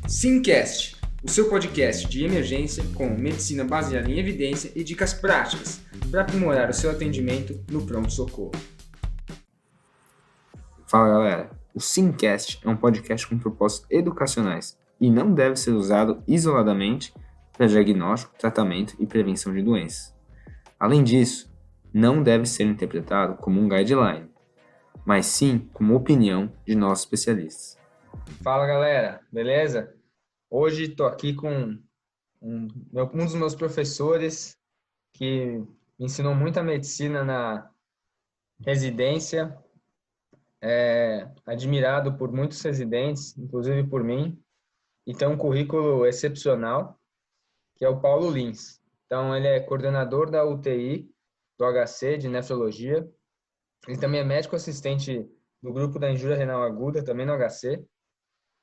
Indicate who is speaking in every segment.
Speaker 1: Simcast, o seu podcast de emergência com medicina baseada em evidência e dicas práticas para aprimorar o seu atendimento no pronto-socorro. Fala galera, o Simcast é um podcast com propósitos educacionais e não deve ser usado isoladamente para diagnóstico, tratamento e prevenção de doenças. Além disso, não deve ser interpretado como um guideline, mas sim como opinião de nossos especialistas. Fala galera, beleza? Hoje estou aqui com um dos meus professores que me ensinou muita medicina na residência, admirado por muitos residentes, inclusive por mim, e tem um currículo excepcional, que é o Paulo Lins. Então, ele é coordenador da UTI do HC de nefrologia. Ele também é médico assistente do grupo da injúria renal aguda, também no HC.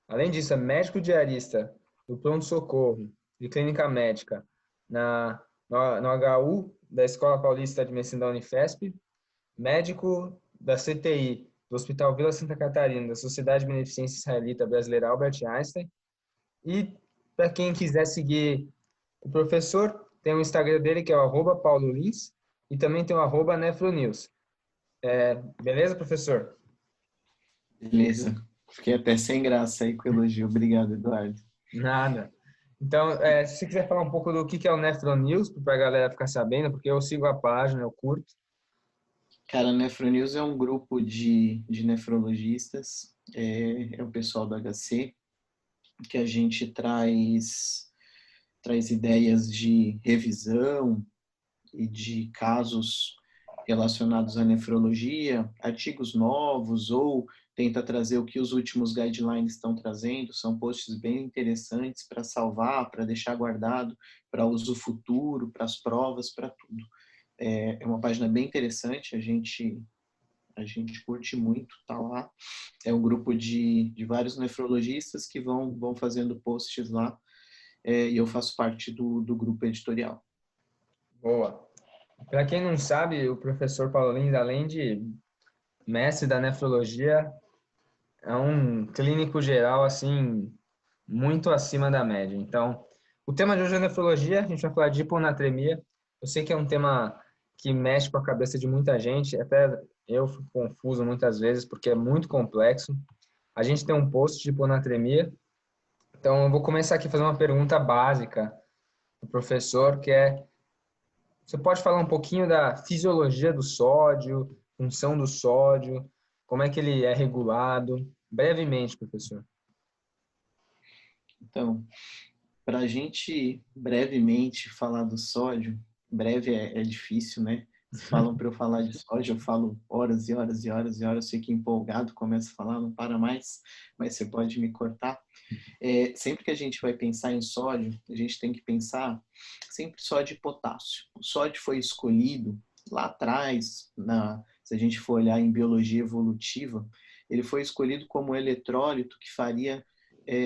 Speaker 1: Além disso, é médico diarista do pronto-socorro de clínica médica no HU da Escola Paulista de Medicina da Unifesp, médico da CTI do Hospital Vila Santa Catarina, da Sociedade de Beneficência Israelita Brasileira Albert Einstein. E para quem quiser seguir o professor, tem o Instagram dele, que é o @paulolins, e também tem o @nefronews. Beleza, professor?
Speaker 2: Beleza. Fiquei até sem graça aí com o elogio. Obrigado, Eduardo.
Speaker 1: Nada. Então, se você quiser falar um pouco do que é o Nefronews, para a galera ficar sabendo, porque eu sigo a página, eu curto.
Speaker 2: Cara, a Nefronews é um grupo de nefrologistas, é o pessoal do HC, que a gente traz ideias de revisão e de casos relacionados à nefrologia, artigos novos ou tenta trazer o que os últimos guidelines estão trazendo. São posts bem interessantes para salvar, para deixar guardado, para uso futuro, para as provas, para tudo. É uma página bem interessante, a gente curte muito, tá lá. É um grupo de vários nefrologistas que vão fazendo posts lá, e eu faço parte do grupo editorial.
Speaker 1: Boa. Para quem não sabe, o professor Paulo Lins, além de mestre da nefrologia, é um clínico geral, assim, muito acima da média. Então, o tema de hoje é nefrologia, a gente vai falar de hiponatremia. Eu sei que é um tema que mexe com a cabeça de muita gente, até eu fico confuso muitas vezes, porque é muito complexo. A gente tem um post de hiponatremia, então eu vou começar aqui a fazer uma pergunta básica para o professor, que é, você pode falar um pouquinho da fisiologia do sódio, função do sódio, como é que ele é regulado? Brevemente, professor.
Speaker 2: Então, para a gente brevemente falar do sódio, breve é difícil, né? Se falam para eu falar de sódio, eu falo horas e horas e horas e horas, fico empolgado, começo a falar, não para mais, mas você pode me cortar. Sempre que a gente vai pensar em sódio, a gente tem que pensar sempre sódio e potássio. O sódio foi escolhido lá atrás, se a gente for olhar em biologia evolutiva, ele foi escolhido como eletrólito que faria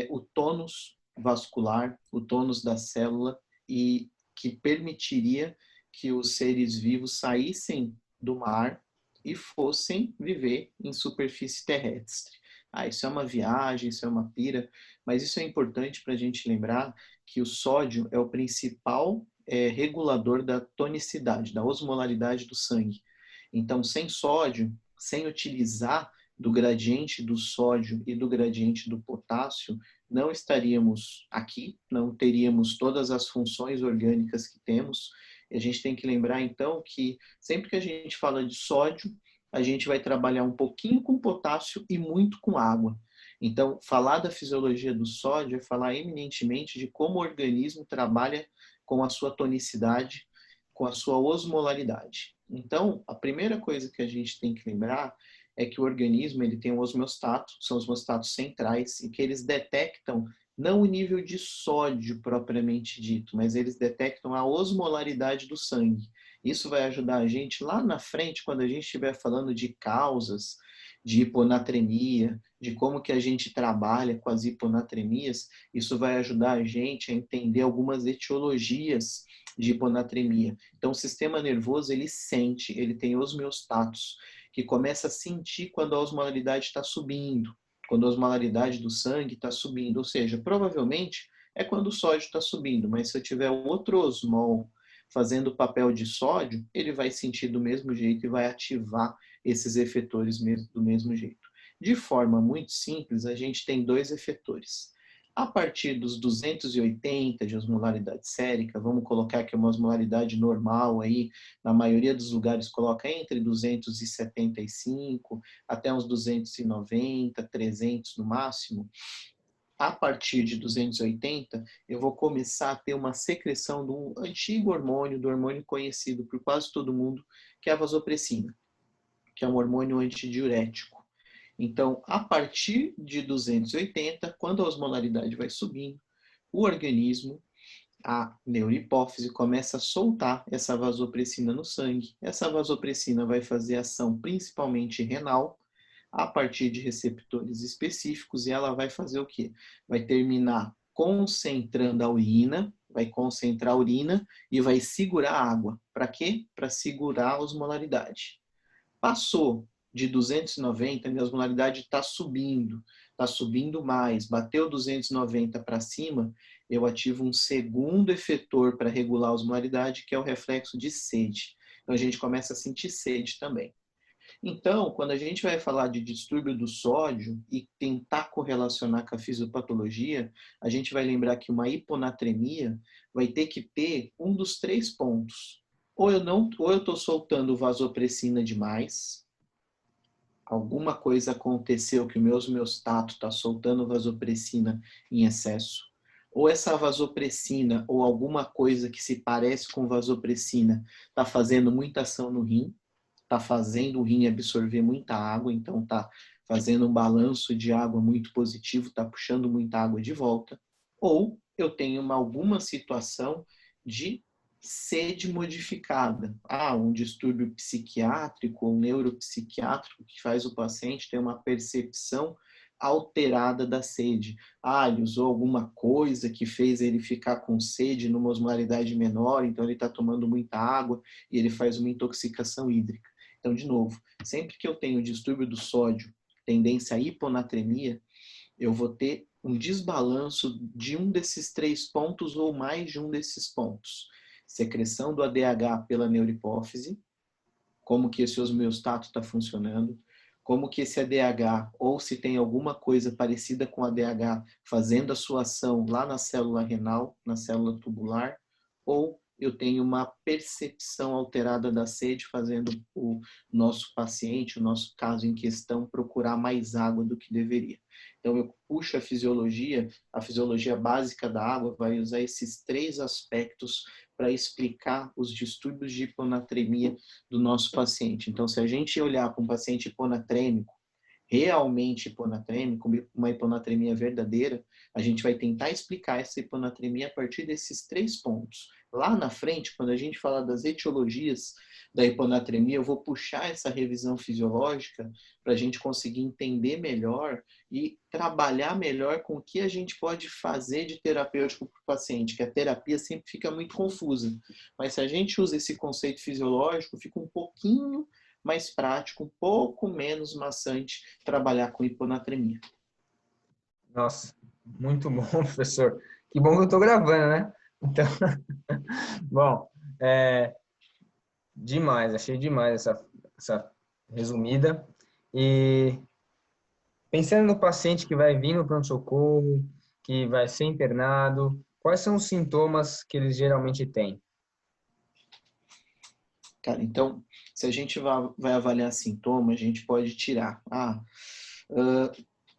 Speaker 2: o tônus vascular, o tônus da célula, e que permitiria que os seres vivos saíssem do mar e fossem viver em superfície terrestre. Isso é uma viagem, isso é uma pira, mas isso é importante para a gente lembrar que o sódio é o principal regulador da tonicidade, da osmolaridade do sangue. Então, sem sódio, sem utilizar do gradiente do sódio e do gradiente do potássio, não estaríamos aqui, não teríamos todas as funções orgânicas que temos. E a gente tem que lembrar, então, que sempre que a gente fala de sódio, a gente vai trabalhar um pouquinho com potássio e muito com água. Então, falar da fisiologia do sódio é falar eminentemente de como o organismo trabalha com a sua tonicidade, com a sua osmolaridade. Então, a primeira coisa que a gente tem que lembrar é que o organismo ele tem um osmostato, são os osmostatos centrais, e que eles detectam não o nível de sódio propriamente dito, mas eles detectam a osmolaridade do sangue. Isso vai ajudar a gente lá na frente, quando a gente estiver falando de causas de hiponatremia, de como que a gente trabalha com as hiponatremias, isso vai ajudar a gente a entender algumas etiologias de hiponatremia. Então, o sistema nervoso, ele sente, ele tem osmostatos, que começa a sentir quando a osmolaridade está subindo, quando a osmolaridade do sangue está subindo, ou seja, provavelmente é quando o sódio está subindo, mas se eu tiver outro osmol fazendo o papel de sódio, ele vai sentir do mesmo jeito e vai ativar esses efetores do mesmo jeito. De forma muito simples, a gente tem dois efetores. A partir dos 280 de osmolaridade sérica, vamos colocar que é uma osmolaridade normal aí, na maioria dos lugares coloca entre 275 até uns 290, 300 no máximo. A partir de 280, eu vou começar a ter uma secreção do antigo hormônio, do hormônio conhecido por quase todo mundo, que é a vasopressina, que é um hormônio antidiurético. Então, a partir de 280, quando a osmolaridade vai subindo, o organismo, a neurohipófise, começa a soltar essa vasopressina no sangue. Essa vasopressina vai fazer ação principalmente renal, a partir de receptores específicos, e ela vai fazer o quê? Vai terminar concentrando a urina, vai concentrar a urina e vai segurar a água. Para quê? Para segurar a osmolaridade. Passou de 290, a osmolaridade está subindo mais, bateu 290 para cima, eu ativo um segundo efetor para regular a osmolaridade, que é o reflexo de sede. Então a gente começa a sentir sede também. Então, quando a gente vai falar de distúrbio do sódio e tentar correlacionar com a fisiopatologia, a gente vai lembrar que uma hiponatremia vai ter que ter um dos três pontos. Ou eu estou soltando vasopressina demais, alguma coisa aconteceu que o meu homeostato está soltando vasopressina em excesso, ou essa vasopressina ou alguma coisa que se parece com vasopressina está fazendo muita ação no rim, está fazendo o rim absorver muita água, então está fazendo um balanço de água muito positivo, está puxando muita água de volta, ou eu tenho alguma situação de sede modificada. Um distúrbio psiquiátrico ou neuropsiquiátrico que faz o paciente ter uma percepção alterada da sede. Ele usou alguma coisa que fez ele ficar com sede numa osmolaridade menor, então ele está tomando muita água e ele faz uma intoxicação hídrica. Então, de novo, sempre que eu tenho distúrbio do sódio, tendência à hiponatremia, eu vou ter um desbalanço de um desses três pontos ou mais de um desses pontos. Secreção do ADH pela neurohipófise, como que esse homeostato está funcionando, como que esse ADH, ou se tem alguma coisa parecida com ADH, fazendo a sua ação lá na célula renal, na célula tubular, ou eu tenho uma percepção alterada da sede, fazendo o nosso paciente, o nosso caso em questão, procurar mais água do que deveria. Então, eu puxo a fisiologia básica da água vai usar esses três aspectos para explicar os distúrbios de hiponatremia do nosso paciente. Então, se a gente olhar para um paciente hiponatrêmico, realmente hiponatrêmico, uma hiponatremia verdadeira, a gente vai tentar explicar essa hiponatremia a partir desses três pontos. Lá na frente, quando a gente falar das etiologias da hiponatremia, eu vou puxar essa revisão fisiológica para a gente conseguir entender melhor e trabalhar melhor com o que a gente pode fazer de terapêutico para o paciente, que a terapia sempre fica muito confusa. Mas se a gente usa esse conceito fisiológico, fica um pouquinho mais prático, um pouco menos maçante trabalhar com hiponatremia.
Speaker 1: Nossa, muito bom, professor. Que bom que eu estou gravando, né? Então, bom, demais, achei demais essa resumida. E pensando no paciente que vai vir no pronto-socorro, que vai ser internado, quais são os sintomas que eles geralmente têm?
Speaker 2: Cara, então, se a gente vai avaliar sintomas, a gente pode tirar.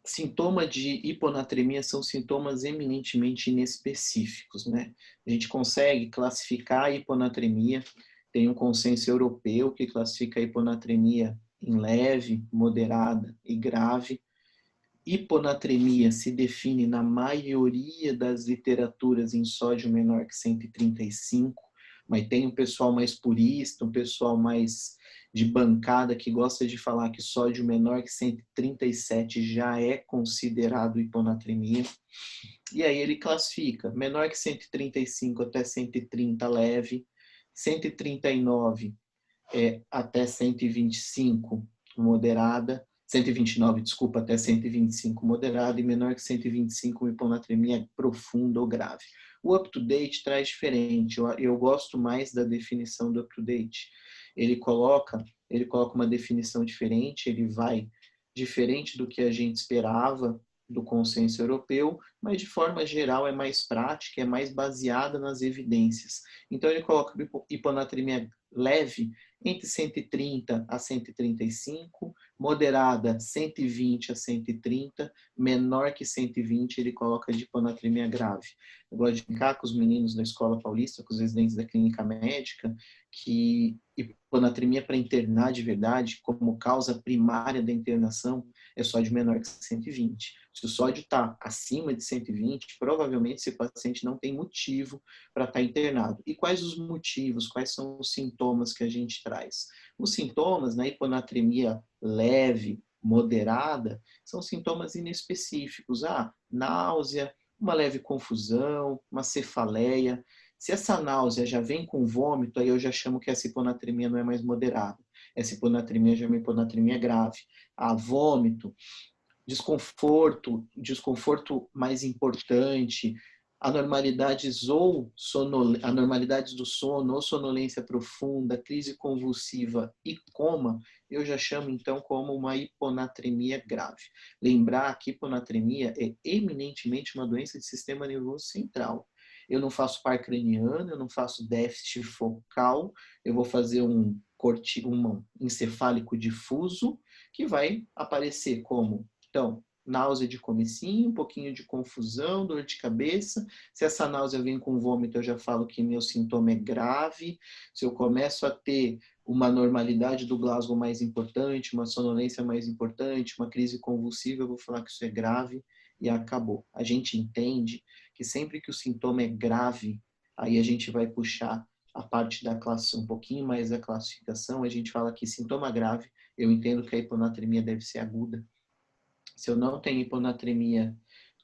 Speaker 2: Sintoma de hiponatremia são sintomas eminentemente inespecíficos, né? A gente consegue classificar a hiponatremia, tem um consenso europeu que classifica a hiponatremia em leve, moderada e grave. Hiponatremia se define na maioria das literaturas em sódio menor que 135, mas tem um pessoal mais purista, um pessoal mais de bancada que gosta de falar que sódio menor que 137 já é considerado hiponatremia. E aí ele classifica menor que 135 até 130 leve, 139 até 125 moderada, 129, desculpa, até 125 moderado e menor que 125 hiponatremia profunda ou grave. O up-to-date traz diferente. Eu gosto mais da definição do up-to-date. Ele coloca uma definição diferente, ele vai diferente do que a gente esperava do consenso europeu, mas de forma geral é mais prática, é mais baseada nas evidências. Então ele coloca hiponatremia leve entre 130 a 135, moderada 120 a 130, menor que 120 ele coloca de hiponatremia grave. Eu gosto de brincar com os meninos da Escola Paulista, com os residentes da clínica médica, que hiponatremia para internar de verdade, como causa primária da internação, é sódio menor que 120. Se o sódio está acima de 120, provavelmente esse paciente não tem motivo para estar internado. E quais os motivos, quais são os sintomas que a gente traz? Os sintomas na hiponatremia leve, moderada, são sintomas inespecíficos. Náusea, uma leve confusão, uma cefaleia. Se essa náusea já vem com vômito, aí eu já chamo que essa hiponatremia não é mais moderada. Essa hiponatremia já é uma hiponatremia grave. Vômito, desconforto mais importante, anormalidades do sono ou sonolência profunda, crise convulsiva e coma, eu já chamo então como uma hiponatremia grave. Lembrar que hiponatremia é eminentemente uma doença de sistema nervoso central. Eu não faço par craniano, eu não faço déficit focal, eu vou fazer um encefálico difuso, que vai aparecer como, então, náusea de comecinho, um pouquinho de confusão, dor de cabeça. Se essa náusea vem com vômito, eu já falo que meu sintoma é grave. Se eu começo a ter uma normalidade do Glasgow mais importante, uma sonolência mais importante, uma crise convulsiva, eu vou falar que isso é grave e acabou. A gente entende que sempre que o sintoma é grave, aí a gente vai puxar a parte da classe, um pouquinho mais da classificação, a gente fala que sintoma grave, eu entendo que a hiponatremia deve ser aguda. Se eu não tenho hiponatremia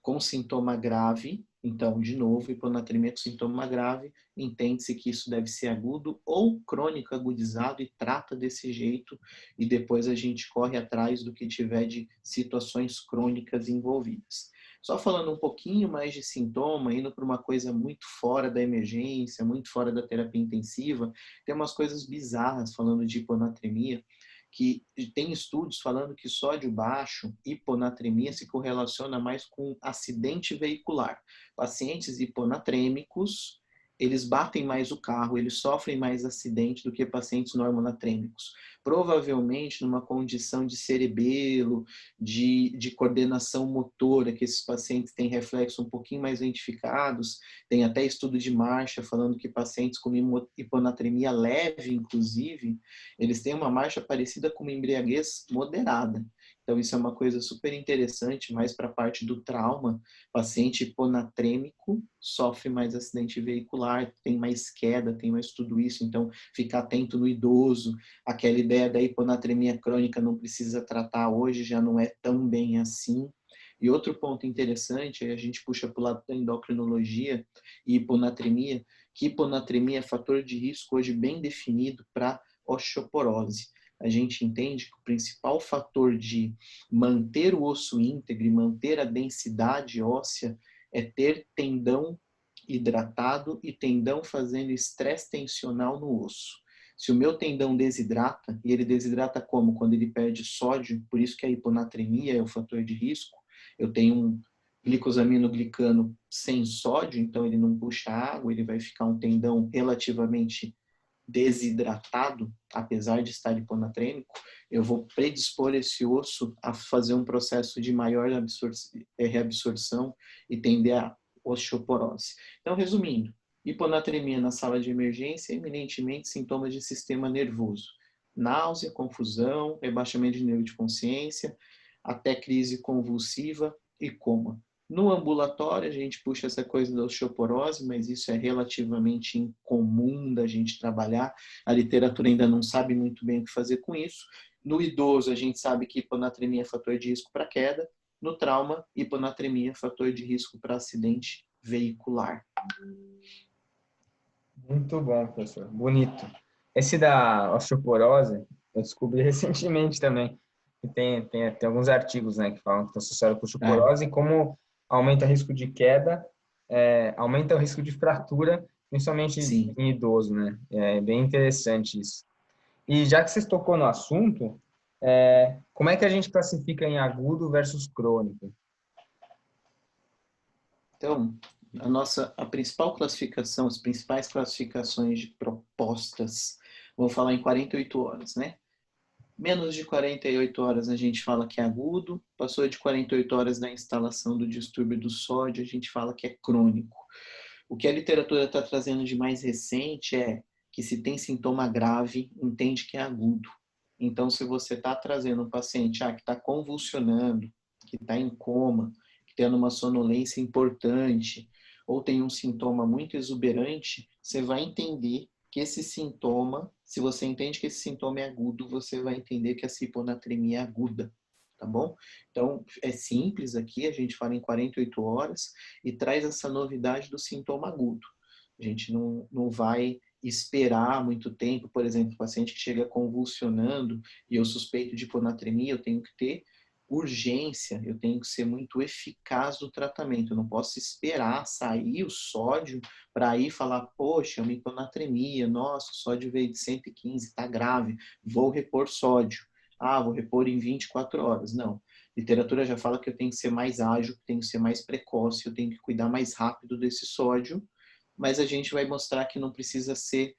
Speaker 2: com sintoma grave, então, de novo, hiponatremia com sintoma grave, entende-se que isso deve ser agudo ou crônico agudizado e trata desse jeito, e depois a gente corre atrás do que tiver de situações crônicas envolvidas. Só falando um pouquinho mais de sintoma, indo para uma coisa muito fora da emergência, muito fora da terapia intensiva, tem umas coisas bizarras falando de hiponatremia, que tem estudos falando que sódio baixo, hiponatremia, se correlaciona mais com acidente veicular. Pacientes hiponatrêmicos, eles batem mais o carro, eles sofrem mais acidente do que pacientes normonatrêmicos. Provavelmente numa condição de cerebelo, de coordenação motora, que esses pacientes têm reflexos um pouquinho mais identificados. Tem até estudo de marcha falando que pacientes com hiponatremia leve, inclusive, eles têm uma marcha parecida com uma embriaguez moderada. Então, isso é uma coisa super interessante, mais para a parte do trauma. Paciente hiponatrêmico sofre mais acidente veicular, tem mais queda, tem mais tudo isso. Então, ficar atento no idoso. Aquela ideia da hiponatremia crônica não precisa tratar hoje, já não é tão bem assim. E outro ponto interessante, a gente puxa para o lado da endocrinologia e hiponatremia, que hiponatremia é fator de risco hoje bem definido para osteoporose. A gente entende que o principal fator de manter o osso íntegro e manter a densidade óssea é ter tendão hidratado e tendão fazendo estresse tensional no osso. Se o meu tendão desidrata, e ele desidrata como? Quando ele perde sódio, por isso que a hiponatremia é o fator de risco. Eu tenho um glicosaminoglicano sem sódio, então ele não puxa água, ele vai ficar um tendão relativamente desidratado, apesar de estar hiponatrêmico, eu vou predispor esse osso a fazer um processo de maior reabsorção e tender a osteoporose. Então, resumindo, hiponatremia na sala de emergência, eminentemente sintomas de sistema nervoso. Náusea, confusão, rebaixamento de nível de consciência, até crise convulsiva e coma. No ambulatório, a gente puxa essa coisa da osteoporose, mas isso é relativamente incomum da gente trabalhar. A literatura ainda não sabe muito bem o que fazer com isso. No idoso, a gente sabe que hiponatremia é fator de risco para queda. No trauma, hiponatremia é fator de risco para acidente veicular.
Speaker 1: Muito bom, professor. Bonito. Esse da osteoporose, eu descobri recentemente também. que tem alguns artigos, né, que falam que está associado com osteoporose e como aumenta o risco de queda, aumenta o risco de fratura, principalmente
Speaker 2: sim.
Speaker 1: em idoso, né? É bem interessante isso. E já que você tocou no assunto, como é que a gente classifica em agudo versus crônico?
Speaker 2: Então, a principal classificação, as principais classificações de propostas, vou falar em 48 horas, né? Menos de 48 horas a gente fala que é agudo, passou de 48 horas da instalação do distúrbio do sódio, a gente fala que é crônico. O que a literatura está trazendo de mais recente é que se tem sintoma grave, entende que é agudo. Então, se você está trazendo um paciente que está convulsionando, que está em coma, que tendo uma sonolência importante, ou tem um sintoma muito exuberante, você vai entender que esse sintoma, se você entende que esse sintoma é agudo, você vai entender que essa hiponatremia é aguda, tá bom? Então, é simples aqui, a gente fala em 48 horas e traz essa novidade do sintoma agudo. A gente não vai esperar muito tempo, por exemplo, o paciente que chega convulsionando e eu suspeito de hiponatremia, eu tenho que ter urgência, eu tenho que ser muito eficaz no tratamento, eu não posso esperar sair o sódio para aí falar, poxa, é uma hiponatremia, nossa, o sódio veio de 115, está grave, vou repor sódio. Vou repor em 24 horas. Não. A literatura já fala que eu tenho que ser mais ágil, que tenho que ser mais precoce, eu tenho que cuidar mais rápido desse sódio, mas a gente vai mostrar que não precisa ser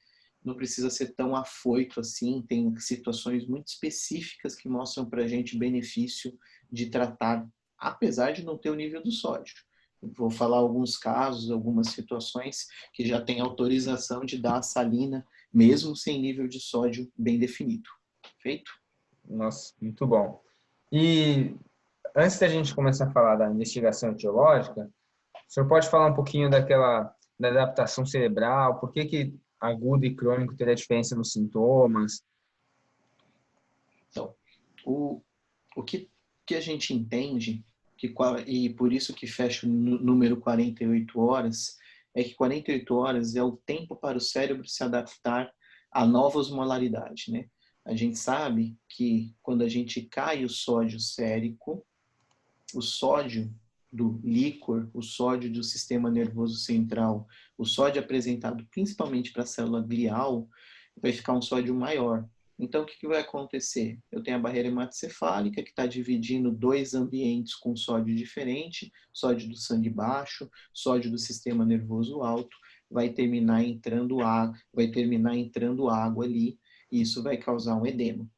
Speaker 2: tão afoito assim, tem situações muito específicas que mostram para a gente benefício de tratar, apesar de não ter o nível do sódio. Vou falar alguns casos, algumas situações que já tem autorização de dar a salina, mesmo sem nível de sódio bem definido. Feito?
Speaker 1: Nossa, muito bom. E antes da gente começar a falar da investigação etiológica, o senhor pode falar um pouquinho da adaptação cerebral, por que agudo e crônico teria diferença nos sintomas?
Speaker 2: Então, o que a gente entende, e por isso que fecha o número 48 horas, é que 48 horas é o tempo para o cérebro se adaptar a nova osmolaridade, né? A gente sabe que quando a gente cai o sódio sérico, o sódio do líquor, o sódio do sistema nervoso central, o sódio apresentado principalmente para a célula glial, vai ficar um sódio maior. Então, o que vai acontecer? Eu tenho a barreira hematocefálica, que está dividindo dois ambientes com sódio diferente, sódio do sangue baixo, sódio do sistema nervoso alto, vai terminar entrando água ali, e isso vai causar um edema.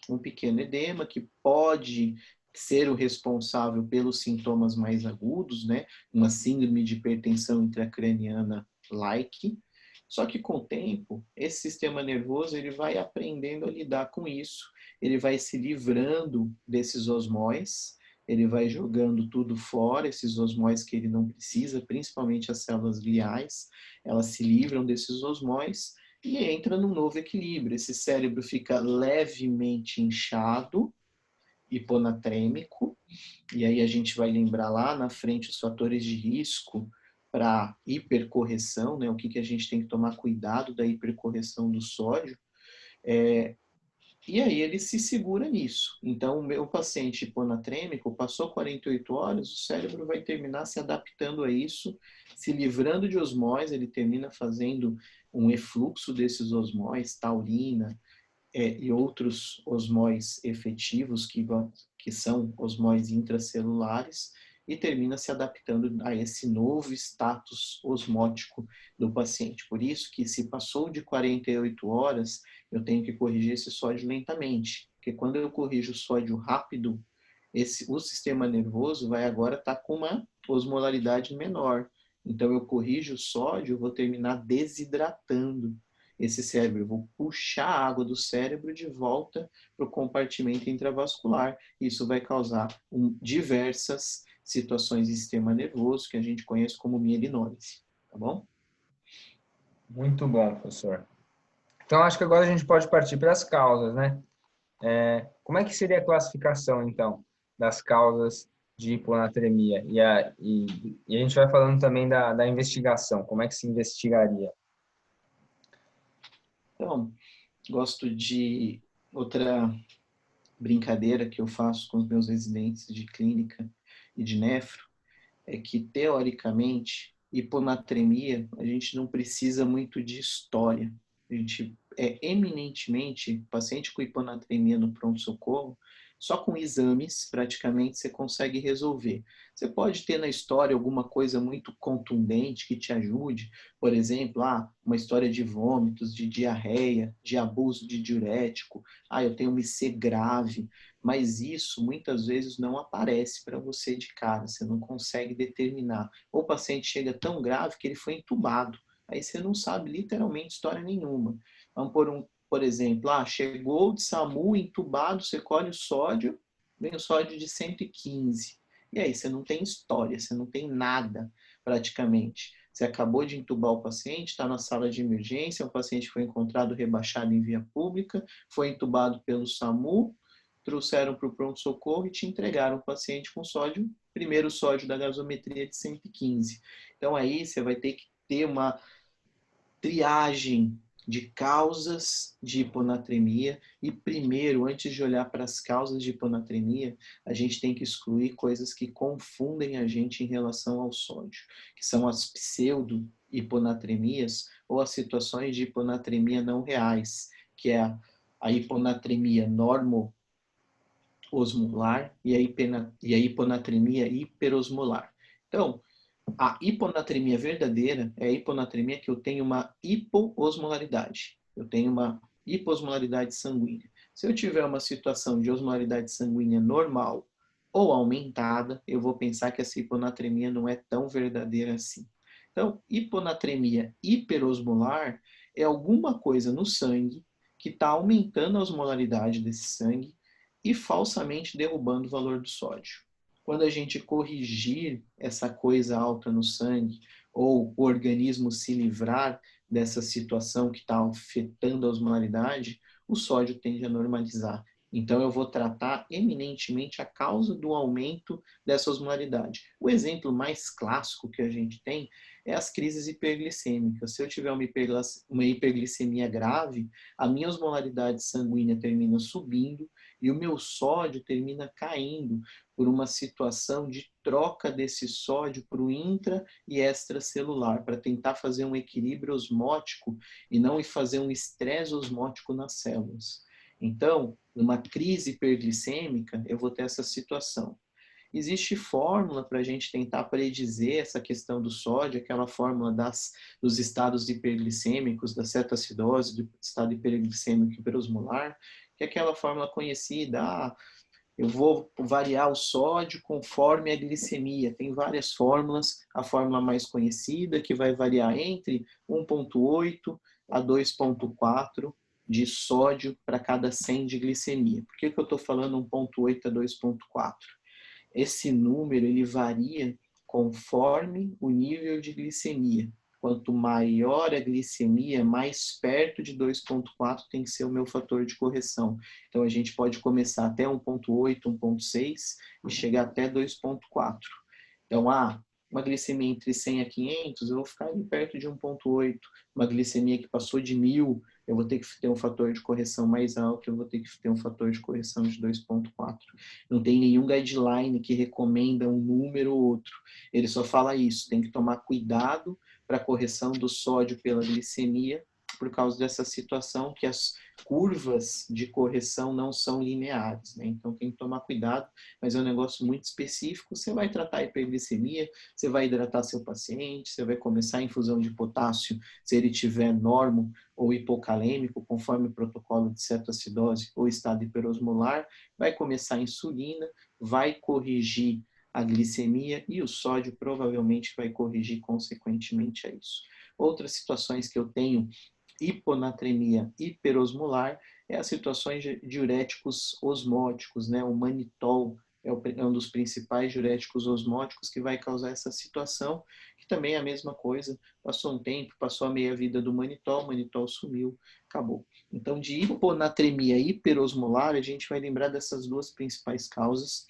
Speaker 2: Um pequeno edema que pode ser o responsável pelos sintomas mais agudos, né? Uma síndrome de hipertensão intracraniana-like. Só que com o tempo, esse sistema nervoso ele vai aprendendo a lidar com isso, ele vai se livrando desses osmóis, ele vai jogando tudo fora, esses osmóis que ele não precisa, principalmente as células gliais, elas se livram desses osmóis e entra num novo equilíbrio. Esse cérebro fica levemente inchado, hiponatrêmico, e aí a gente vai lembrar lá na frente os fatores de risco para hipercorreção, né? O que a gente tem que tomar cuidado da hipercorreção do sódio. E aí ele se segura nisso. Então, o meu paciente hiponatrêmico passou 48 horas, o cérebro vai terminar se adaptando a isso, se livrando de osmóis, ele termina fazendo um efluxo desses osmóis, taurina, e outros osmóis efetivos, que são osmóis intracelulares, e termina se adaptando a esse novo status osmótico do paciente. Por isso que se passou de 48 horas, eu tenho que corrigir esse sódio lentamente, porque quando eu corrijo o sódio rápido, o sistema nervoso vai agora estar com uma osmolaridade menor. Então eu corrijo o sódio, eu vou terminar desidratando esse cérebro, eu vou puxar a água do cérebro de volta para o compartimento intravascular. Isso vai causar diversas situações de sistema nervoso que a gente conhece como mielinólise, tá bom?
Speaker 1: Muito bom, professor. Então, acho que agora a gente pode partir para as causas, né? Como é que seria a classificação, então, das causas de hiponatremia? E a gente vai falando também da investigação, como é que se investigaria?
Speaker 2: Então, gosto de outra brincadeira que eu faço com os meus residentes de clínica e de nefro é que, teoricamente, hiponatremia, a gente não precisa muito de história. A gente é eminentemente, paciente com hiponatremia no pronto-socorro, só com exames, praticamente, você consegue resolver. Você pode ter na história alguma coisa muito contundente que te ajude, por exemplo, uma história de vômitos, de diarreia, de abuso de diurético, eu tenho uma IC grave, mas isso muitas vezes não aparece para você de cara, você não consegue determinar. Ou o paciente chega tão grave que ele foi entubado, aí você não sabe literalmente história nenhuma. Vamos por exemplo, chegou de SAMU entubado, você colhe o sódio, vem o sódio de 115. E aí você não tem história, você não tem nada praticamente. Você acabou de entubar o paciente, está na sala de emergência, o paciente foi encontrado rebaixado em via pública, foi entubado pelo SAMU, trouxeram para o pronto-socorro e te entregaram o paciente com sódio, primeiro sódio da gasometria de 115. Então aí você vai ter que ter uma triagem de causas de hiponatremia e primeiro, antes de olhar para as causas de hiponatremia, a gente tem que excluir coisas que confundem a gente em relação ao sódio, que são as pseudo-hiponatremias ou as situações de hiponatremia não reais, que é a hiponatremia normo-osmolar e a hiponatremia hiperosmolar. Então, a hiponatremia verdadeira é a hiponatremia que eu tenho uma hipoosmolaridade. Eu tenho uma hiposmolaridade sanguínea. Se eu tiver uma situação de osmolaridade sanguínea normal ou aumentada, eu vou pensar que essa hiponatremia não é tão verdadeira assim. Então, hiponatremia hiperosmolar é alguma coisa no sangue que está aumentando a osmolaridade desse sangue e falsamente derrubando o valor do sódio. Quando a gente corrigir essa coisa alta no sangue, ou o organismo se livrar dessa situação que está afetando a osmolaridade, o sódio tende a normalizar. Então, eu vou tratar eminentemente a causa do aumento dessa osmolaridade. O exemplo mais clássico que a gente tem é as crises hiperglicêmicas. Se eu tiver uma hiperglicemia grave, a minha osmolaridade sanguínea termina subindo e o meu sódio termina caindo por uma situação de troca desse sódio para o intra e extracelular, para tentar fazer um equilíbrio osmótico e não fazer um estresse osmótico nas células. Então, numa crise hiperglicêmica, eu vou ter essa situação. Existe fórmula para a gente tentar predizer essa questão do sódio, aquela fórmula dos estados hiperglicêmicos, da cetoacidose, do estado hiperglicêmico hiperosmolar, que é aquela fórmula conhecida, eu vou variar o sódio conforme a glicemia. Tem várias fórmulas. A fórmula mais conhecida, que vai variar entre 1,8 a 2,4 de sódio para cada 100 de glicemia. Por que eu estou falando 1,8 a 2,4? Esse número ele varia conforme o nível de glicemia. Quanto maior a glicemia, mais perto de 2,4 tem que ser o meu fator de correção. Então, a gente pode começar até 1,8, 1,6 e chegar até 2,4. Então, uma glicemia entre 100 a 500, eu vou ficar ali perto de 1,8. Uma glicemia que passou de 1.000, eu vou ter que ter um fator de correção mais alto, eu vou ter que ter um fator de correção de 2,4. Não tem nenhum guideline que recomenda um número ou outro. Ele só fala isso, tem que tomar cuidado para a correção do sódio pela glicemia, por causa dessa situação que as curvas de correção não são lineares, né? Então tem que tomar cuidado, mas é um negócio muito específico. Você vai tratar a hiperglicemia, você vai hidratar seu paciente, você vai começar a infusão de potássio se ele tiver normo ou hipocalêmico, conforme o protocolo de cetoacidose ou estado hiperosmolar, vai começar a insulina, vai corrigir a glicemia e o sódio provavelmente vai corrigir consequentemente a isso. Outras situações que eu tenho hiponatremia hiperosmolar é as situações de diuréticos osmóticos, né? O manitol é um dos principais diuréticos osmóticos que vai causar essa situação, que também é a mesma coisa. Passou um tempo, passou a meia-vida do manitol, o manitol sumiu, acabou. Então, de hiponatremia hiperosmolar, a gente vai lembrar dessas duas principais causas.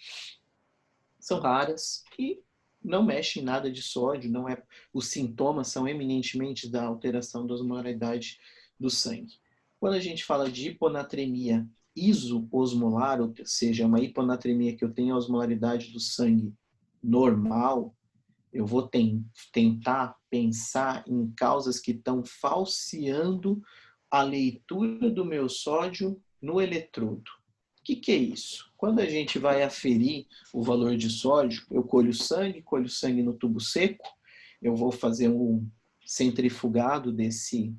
Speaker 2: São raras e não mexe em nada de sódio, não é, os sintomas são eminentemente da alteração da osmolaridade do sangue. Quando a gente fala de hiponatremia isoosmolar, ou seja, uma hiponatremia que eu tenho a osmolaridade do sangue normal, eu vou tentar pensar em causas que estão falseando a leitura do meu sódio no eletrodo. O que é isso? Quando a gente vai aferir o valor de sódio, eu colho sangue no tubo seco, eu vou fazer um centrifugado desse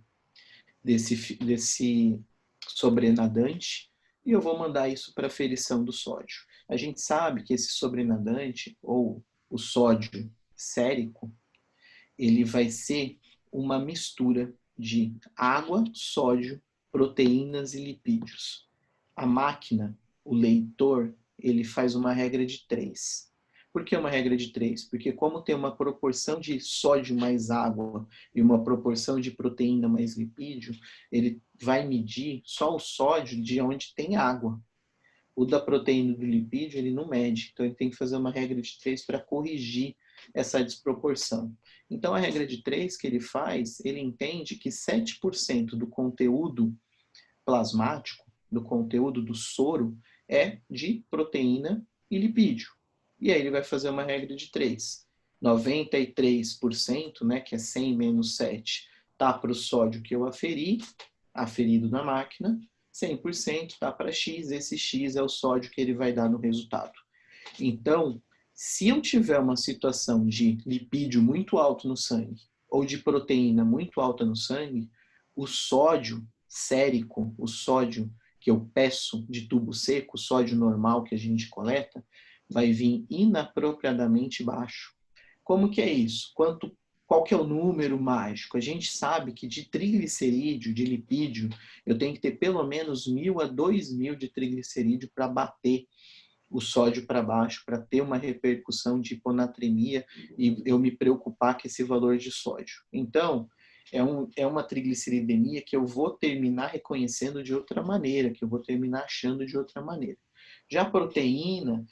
Speaker 2: sobrenadante e eu vou mandar isso para aferição do sódio. A gente sabe que esse sobrenadante, ou o sódio sérico, ele vai ser uma mistura de água, sódio, proteínas e lipídios. A máquina, o leitor, ele faz uma regra de 3. Por que uma regra de 3? Porque como tem uma proporção de sódio mais água e uma proporção de proteína mais lipídio, ele vai medir só o sódio de onde tem água. O da proteína e do lipídio, ele não mede. Então, ele tem que fazer uma regra de 3 para corrigir essa desproporção. Então, a regra de 3 que ele faz, ele entende que 7% do conteúdo plasmático, do conteúdo do soro, é de proteína e lipídio. E aí ele vai fazer uma regra de 3. 93%, né, que é 100 menos 7, tá para o sódio que eu aferido na máquina, 100% tá para X, esse X é o sódio que ele vai dar no resultado. Então, se eu tiver uma situação de lipídio muito alto no sangue, ou de proteína muito alta no sangue, o sódio sérico, o sódio que eu peço de tubo seco, o sódio normal que a gente coleta, vai vir inapropriadamente baixo. Como que é isso? Qual que é o número mágico? A gente sabe que de triglicerídeo, de lipídio, eu tenho que ter pelo menos 1.000 a 2.000 de triglicerídeo para bater o sódio para baixo, para ter uma repercussão de hiponatremia e eu me preocupar com esse valor de sódio. Então, é uma trigliceridemia que eu vou terminar reconhecendo de outra maneira, que eu vou terminar achando de outra maneira. Já proteína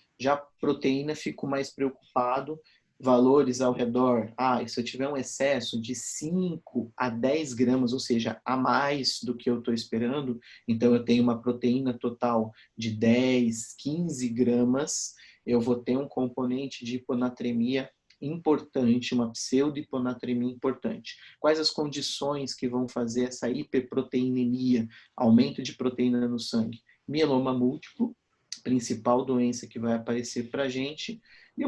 Speaker 2: fico mais preocupado, valores ao redor, se eu tiver um excesso de 5 a 10 gramas, ou seja, a mais do que eu estou esperando, então eu tenho uma proteína total de 10, 15 gramas, eu vou ter um componente de hiponatremia importante, uma pseudo-hiponatremia importante. Quais as condições que vão fazer essa hiperproteinemia, aumento de proteína no sangue? Mieloma múltiplo, principal doença que vai aparecer para a gente, e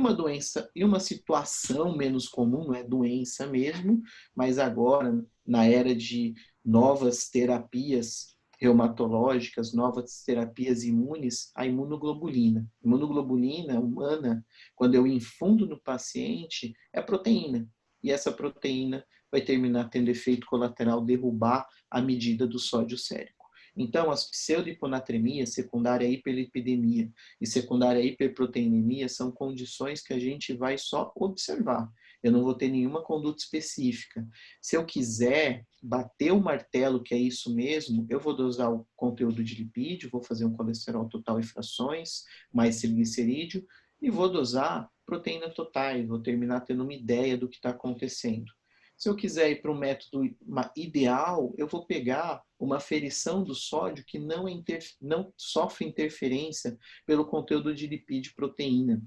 Speaker 2: uma situação menos comum, não é doença mesmo, mas agora, na era de novas terapias reumatológicas, novas terapias imunes, a imunoglobulina. Imunoglobulina humana, quando eu infundo no paciente, é proteína. E essa proteína vai terminar tendo efeito colateral derrubar a medida do sódio sérico. Então, as pseudohiponatremias, secundária hiperlipidemia e secundária hiperproteinemia são condições que a gente vai só observar. Eu não vou ter nenhuma conduta específica. Se eu quiser bater o martelo que é isso mesmo, eu vou dosar o conteúdo de lipídio, vou fazer um colesterol total e frações, mais triglicerídeo, e vou dosar proteína totais, vou terminar tendo uma ideia do que está acontecendo. Se eu quiser ir para um método ideal, eu vou pegar uma aferição do sódio que não sofre interferência pelo conteúdo de lipídio e proteína.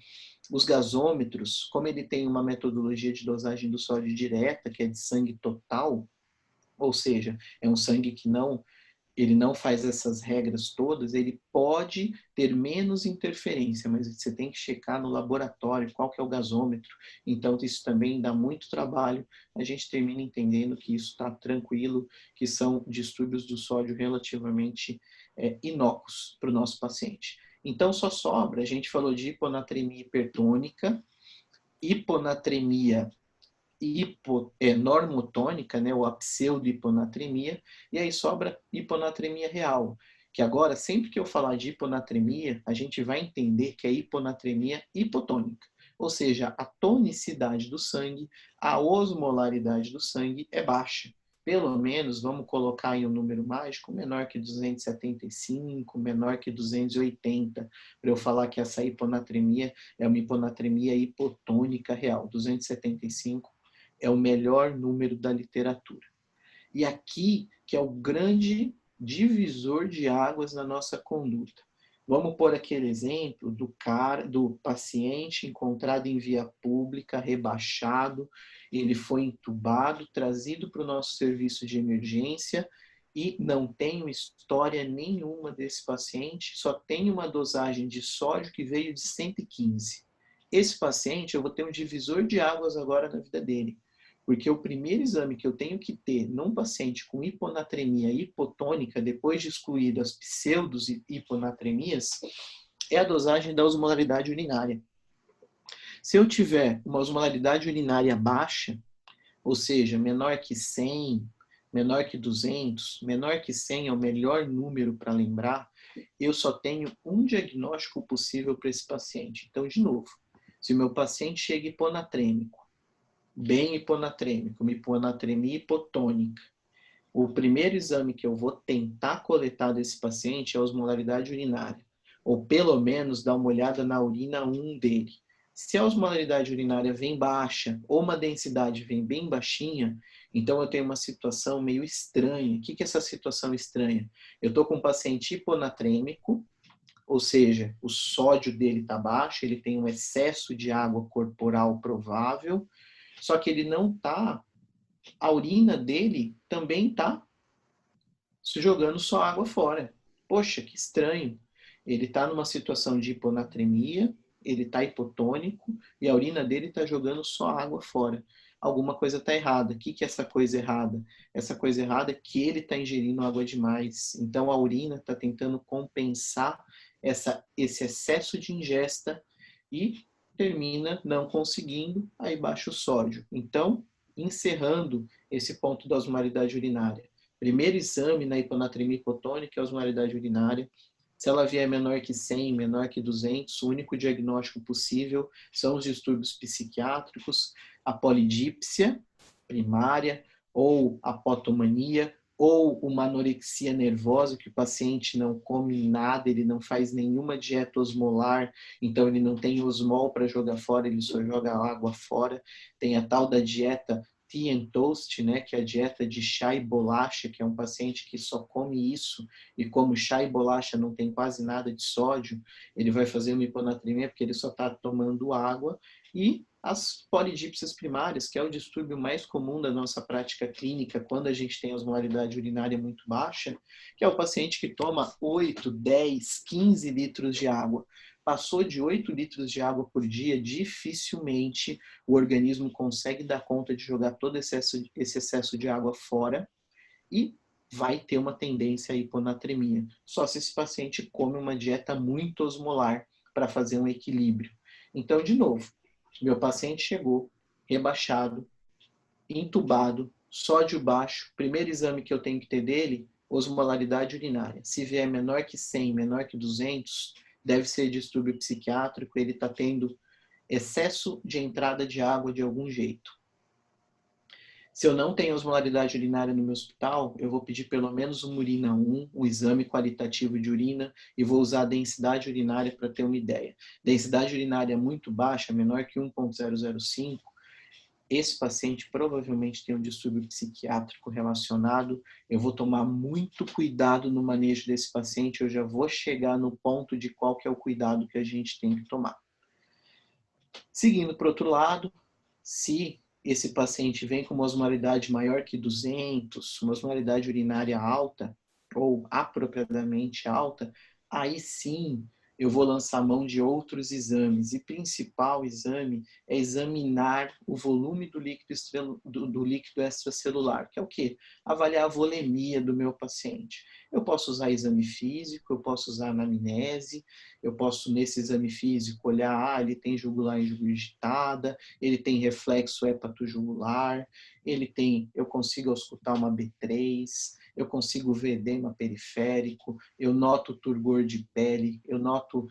Speaker 2: Os gasômetros, como ele tem uma metodologia de dosagem do sódio direta, que é de sangue total, ou seja, é um sangue que ele não faz essas regras todas, ele pode ter menos interferência, mas você tem que checar no laboratório qual que é o gasômetro. Então, isso também dá muito trabalho. A gente termina entendendo que isso está tranquilo, que são distúrbios do sódio relativamente inócuos para o nosso paciente. Então, só sobra, a gente falou de hiponatremia hipertônica, hiponatremia normotônica, né, ou a pseudo-hiponatremia, e aí sobra hiponatremia real, que agora, sempre que eu falar de hiponatremia, a gente vai entender que é hiponatremia hipotônica, ou seja, a tonicidade do sangue, a osmolaridade do sangue é baixa. Pelo menos, vamos colocar aí um número mágico, menor que 275, menor que 280, para eu falar que essa hiponatremia é uma hiponatremia hipotônica real. 275 é o melhor número da literatura. E aqui que é o grande divisor de águas na nossa conduta. Vamos pôr aquele exemplo do paciente encontrado em via pública, rebaixado, ele foi entubado, trazido para o nosso serviço de emergência e não tenho história nenhuma desse paciente, só tem uma dosagem de sódio que veio de 115. Esse paciente, eu vou ter um divisor de águas agora na vida dele. Porque o primeiro exame que eu tenho que ter num paciente com hiponatremia hipotônica, depois de excluído as pseudos hiponatremias, é a dosagem da osmolaridade urinária. Se eu tiver uma osmolaridade urinária baixa, ou seja, menor que 100, menor que 200, menor que 100 é o melhor número para lembrar, eu só tenho um diagnóstico possível para esse paciente. Então, de novo, se o meu paciente chega hiponatrêmico, bem hiponatrêmico, uma hiponatremia hipotônica, o primeiro exame que eu vou tentar coletar desse paciente é a osmolaridade urinária, ou pelo menos dar uma olhada na urina 1 dele. Se a osmolaridade urinária vem baixa ou uma densidade vem bem baixinha, então eu tenho uma situação meio estranha. O que é essa situação estranha? Eu estou com um paciente hiponatrêmico, ou seja, o sódio dele está baixo, ele tem um excesso de água corporal provável, só que ele não está, a urina dele também está jogando só água fora. Poxa, que estranho. Ele está numa situação de hiponatremia, ele está hipotônico e a urina dele está jogando só água fora. Alguma coisa está errada. O que é essa coisa errada? Essa coisa errada é que ele está ingerindo água demais. Então a urina está tentando compensar esse excesso de ingesta e termina não conseguindo, aí baixa o sódio. Então, encerrando esse ponto da osmolaridade urinária. Primeiro exame na hiponatremia hipotônica é a osmolaridade urinária. Se ela vier menor que 100, menor que 200, o único diagnóstico possível são os distúrbios psiquiátricos, a polidípsia primária, ou a potomania, ou uma anorexia nervosa, que o paciente não come nada, ele não faz nenhuma dieta osmolar, então ele não tem osmol para jogar fora, ele só joga água fora. Tem a tal da dieta tea and toast, né, que é a dieta de chá e bolacha, que é um paciente que só come isso, e como chá e bolacha não tem quase nada de sódio, ele vai fazer uma hiponatremia porque ele só está tomando água. E as polidípsias primárias, que é o distúrbio mais comum da nossa prática clínica quando a gente tem a osmolaridade urinária muito baixa, que é o paciente que toma 8, 10, 15 litros de água. Passou de 8 litros de água por dia, dificilmente o organismo consegue dar conta de jogar todo esse excesso de água fora e vai ter uma tendência à hiponatremia. Só se esse paciente come uma dieta muito osmolar para fazer um equilíbrio. Então, de novo, meu paciente chegou rebaixado, entubado, sódio baixo, primeiro exame que eu tenho que ter dele, osmolaridade urinária. Se vier menor que 100, menor que 200, deve ser distúrbio psiquiátrico, ele está tendo excesso de entrada de água de algum jeito. Se eu não tenho osmolaridade urinária no meu hospital, eu vou pedir pelo menos uma urina 1, um exame qualitativo de urina, e vou usar a densidade urinária para ter uma ideia. Densidade urinária muito baixa, menor que 1,005, esse paciente provavelmente tem um distúrbio psiquiátrico relacionado. Eu vou tomar muito cuidado no manejo desse paciente, eu já vou chegar no ponto de qual que é o cuidado que a gente tem que tomar. Seguindo para o outro lado, se esse paciente vem com uma osmolaridade maior que 200, uma osmolaridade urinária alta, ou apropriadamente alta, aí sim eu vou lançar mão de outros exames. E principal exame é examinar o volume do líquido extracelular, que é o quê? Avaliar a volemia do meu paciente. Eu posso usar exame físico, eu posso usar anamnese, eu posso, nesse exame físico, olhar, ele tem jugular ingurgitada, ele tem reflexo hepatojugular, eu consigo auscultar uma B3, eu consigo ver edema periférico, eu noto o turgor de pele, eu noto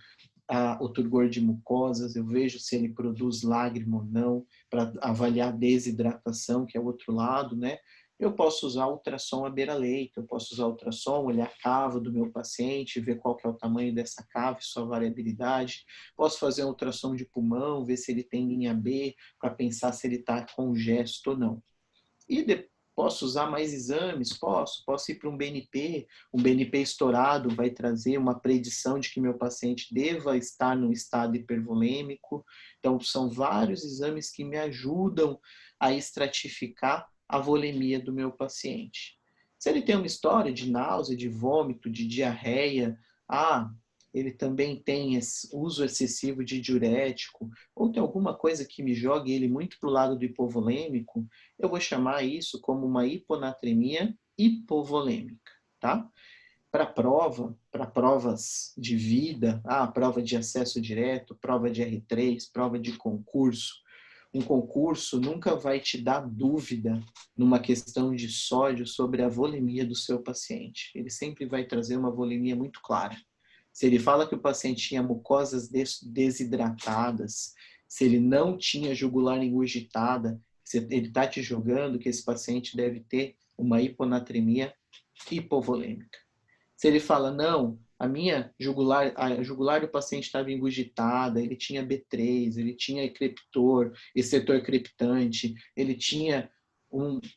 Speaker 2: o turgor de mucosas, eu vejo se ele produz lágrima ou não, para avaliar a desidratação, que é o outro lado, né? Eu posso usar ultrassom à beira-leito, eu posso usar ultrassom, olhar a cava do meu paciente, ver qual que é o tamanho dessa cava e sua variabilidade. Posso fazer um ultrassom de pulmão, ver se ele tem linha B, para pensar se ele está congesto ou não. E Posso usar mais exames? Posso ir para um BNP. Um BNP estourado vai trazer uma predição de que meu paciente deva estar no estado hipervolêmico. Então, são vários exames que me ajudam a estratificar a volemia do meu paciente. Se ele tem uma história de náusea, de vômito, de diarreia, ele também tem uso excessivo de diurético, ou tem alguma coisa que me jogue ele muito para o lado do hipovolêmico, eu vou chamar isso como uma hiponatremia hipovolêmica, tá? Para provas de vida, prova de acesso direto, prova de R3, prova de concurso. Um concurso nunca vai te dar dúvida numa questão de sódio sobre a volemia do seu paciente. Ele sempre vai trazer uma volemia muito clara. Se ele fala que o paciente tinha mucosas desidratadas, se ele não tinha jugular engurgitada, se ele está te julgando que esse paciente deve ter uma hiponatremia hipovolêmica. Se ele fala, não, a jugular do paciente estava engurgitada, ele tinha B3, ele tinha creptor, excetor creptante, ele tinha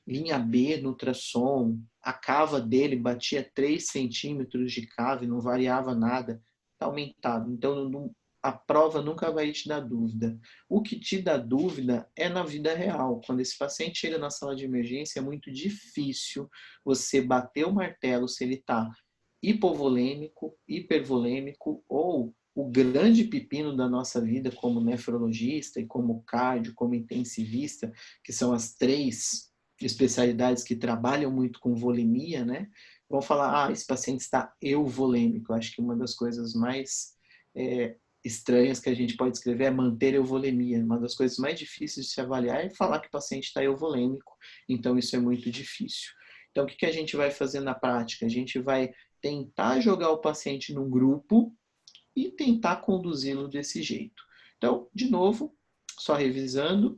Speaker 2: linha B no ultrassom, a cava dele batia 3 centímetros de cava e não variava nada, está aumentado. Então, a prova nunca vai te dar dúvida. O que te dá dúvida é na vida real. Quando esse paciente chega na sala de emergência, é muito difícil você bater o martelo se ele está hipovolêmico, hipervolêmico ou o grande pepino da nossa vida como nefrologista e como cardio, como intensivista, que são as 3 especialidades que trabalham muito com volemia, né? Vão falar, esse paciente está euvolêmico. Eu acho que uma das coisas mais estranhas que a gente pode escrever é manter euvolemia. Uma das coisas mais difíceis de se avaliar é falar que o paciente está euvolêmico. Então, isso é muito difícil. Então, o que a gente vai fazer na prática? A gente vai tentar jogar o paciente num grupo e tentar conduzi-lo desse jeito. Então, de novo, só revisando,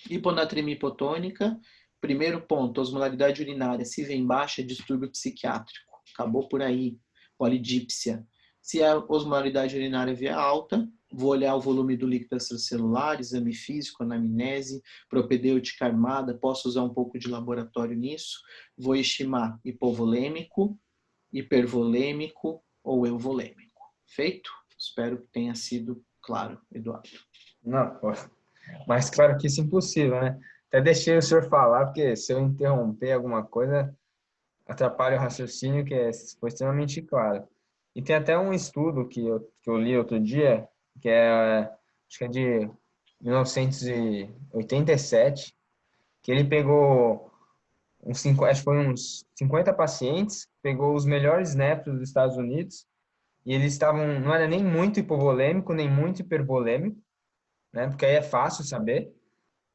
Speaker 2: hiponatremia hipotônica, primeiro ponto, osmolaridade urinária, se vem baixa, distúrbio psiquiátrico, acabou por aí, polidípsia. Se a osmolaridade urinária vier alta, vou olhar o volume do líquido extracelular, exame físico, anamnese, propedêutica armada, posso usar um pouco de laboratório nisso, vou estimar hipovolêmico, hipervolêmico ou euvolêmico. Feito? Espero que tenha sido claro, Eduardo.
Speaker 1: Não, pô, mais claro que isso é impossível, né? Até deixei o senhor falar, porque se eu interromper alguma coisa, atrapalha o raciocínio, foi extremamente claro. E tem até um estudo que eu li outro dia, acho que é de 1987, que ele pegou acho que foi uns 50 pacientes, pegou os melhores nefros dos Estados Unidos, e eles não era nem muito hipovolêmico, nem muito hipervolêmico, né? Porque aí é fácil saber,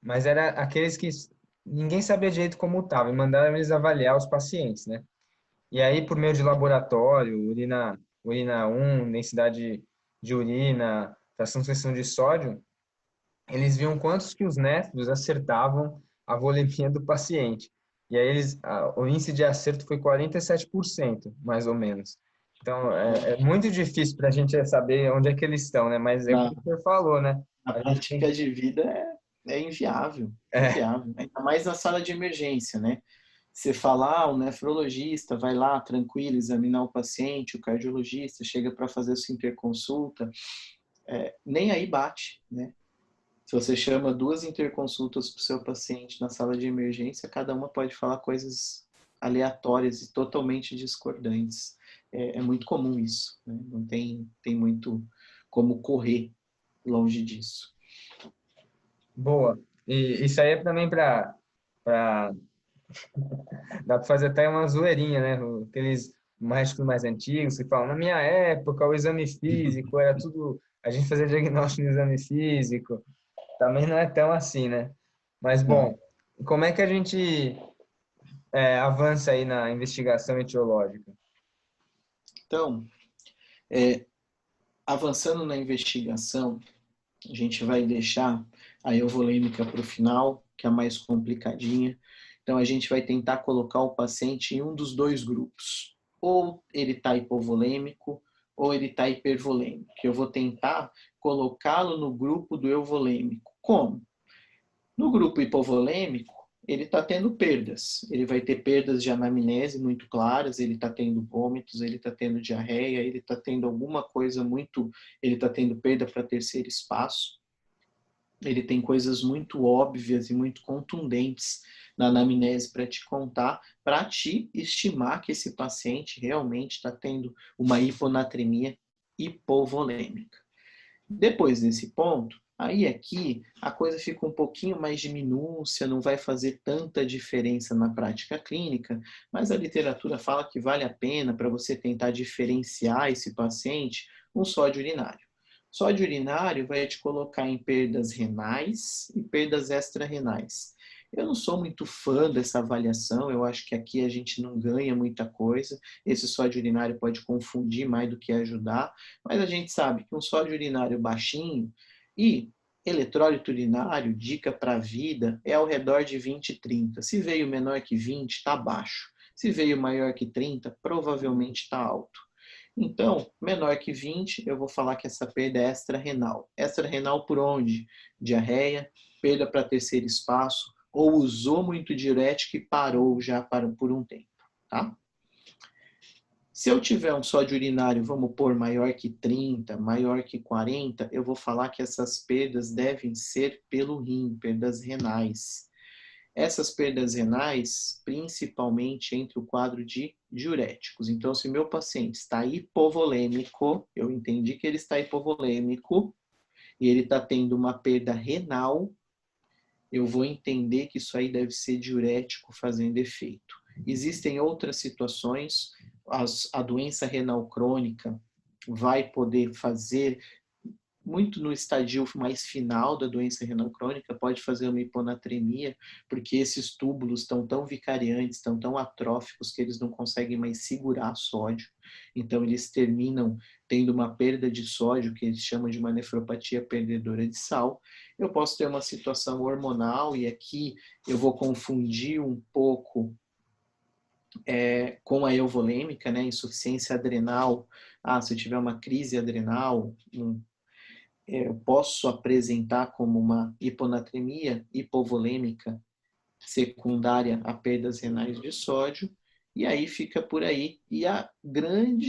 Speaker 1: mas era aqueles que ninguém sabia direito como estava, e mandaram eles avaliar os pacientes, né? E aí, por meio de laboratório, urina 1, densidade de urina, fração de sessão de sódio, eles viam quantos que os nefros acertavam a volemia do paciente. E aí o índice de acerto foi 47%, mais ou menos. Então, é muito difícil para a gente saber onde é que eles estão, né? Mas é o que o senhor falou, né?
Speaker 2: Na
Speaker 1: A gente
Speaker 2: prática
Speaker 1: tem...
Speaker 2: de vida é inviável,
Speaker 1: É,
Speaker 2: inviável. Ainda mais na sala de emergência, né? Você fala, o nefrologista vai lá tranquilo examinar o paciente, o cardiologista chega para fazer a sua interconsulta, nem aí bate, né? Se você chama 2 interconsultas para o seu paciente na sala de emergência, cada uma pode falar coisas aleatórias e totalmente discordantes. É muito comum isso, né? Não tem muito como correr longe disso.
Speaker 1: boa. E isso aí é também para dá para fazer até uma zoeirinha, né? Aqueles médicos mais antigos que falam, na minha época, o exame físico era tudo. A gente fazia diagnóstico no exame físico. Também não é tão assim, né? Mas,
Speaker 2: Não.
Speaker 1: bom, como é que a gente avança aí na investigação etiológica?
Speaker 2: Então, avançando na investigação, a gente vai deixar a euvolêmica para o final, que é a mais complicadinha. Então, a gente vai tentar colocar o paciente em um dos 2 grupos. Ou ele está hipovolêmico, ou ele está hipervolêmico. Eu vou tentar colocá-lo no grupo do euvolêmico. Como? No grupo hipovolêmico, ele está tendo perdas. Ele vai ter perdas de anamnese muito claras, ele está tendo vômitos, ele está tendo diarreia, ele está tendo alguma coisa muito... Ele está tendo perda para terceiro espaço. Ele tem coisas muito óbvias e muito contundentes na anamnese para te contar, para te estimar que esse paciente realmente está tendo uma hiponatremia hipovolêmica. Depois desse ponto, aí aqui a coisa fica um pouquinho mais de minúcia, não vai fazer tanta diferença na prática clínica, mas a literatura fala que vale a pena para você tentar diferenciar esse paciente um sódio urinário. Sódio urinário vai te colocar em perdas renais e perdas extra-renais. Eu não sou muito fã dessa avaliação, eu acho que aqui a gente não ganha muita coisa. Esse sódio urinário pode confundir mais do que ajudar, mas a gente sabe que um sódio urinário baixinho e eletrólito urinário, dica para a vida, é ao redor de 20 e 30. Se veio menor que 20, está baixo. Se veio maior que 30, provavelmente está alto. Então, menor que 20, eu vou falar que essa perda é extra-renal. Extra-renal por onde? Diarreia, perda para terceiro espaço, ou usou muito diurético e parou já por um tempo, tá? Se eu tiver um sódio urinário, vamos pôr maior que 30, maior que 40, eu vou falar que essas perdas devem ser pelo rim, perdas renais. Essas perdas renais, principalmente entre o quadro de diuréticos. Então, se meu paciente está hipovolêmico, eu entendi que ele está hipovolêmico, e ele está tendo uma perda renal, eu vou entender que isso aí deve ser diurético fazendo efeito. Existem outras situações, a doença renal crônica vai poder fazer, muito no estadio mais final da doença renal crônica, pode fazer uma hiponatremia, porque esses túbulos estão tão vicariantes, estão tão atróficos que eles não conseguem mais segurar sódio. Então, eles terminam tendo uma perda de sódio, que eles chamam de uma nefropatia perdedora de sal. Eu posso ter uma situação hormonal, e aqui eu vou confundir um pouco com a euvolêmica, né? Insuficiência adrenal. Se eu tiver uma crise adrenal, eu posso apresentar como uma hiponatremia hipovolêmica secundária a perdas renais de sódio, e aí fica por aí. E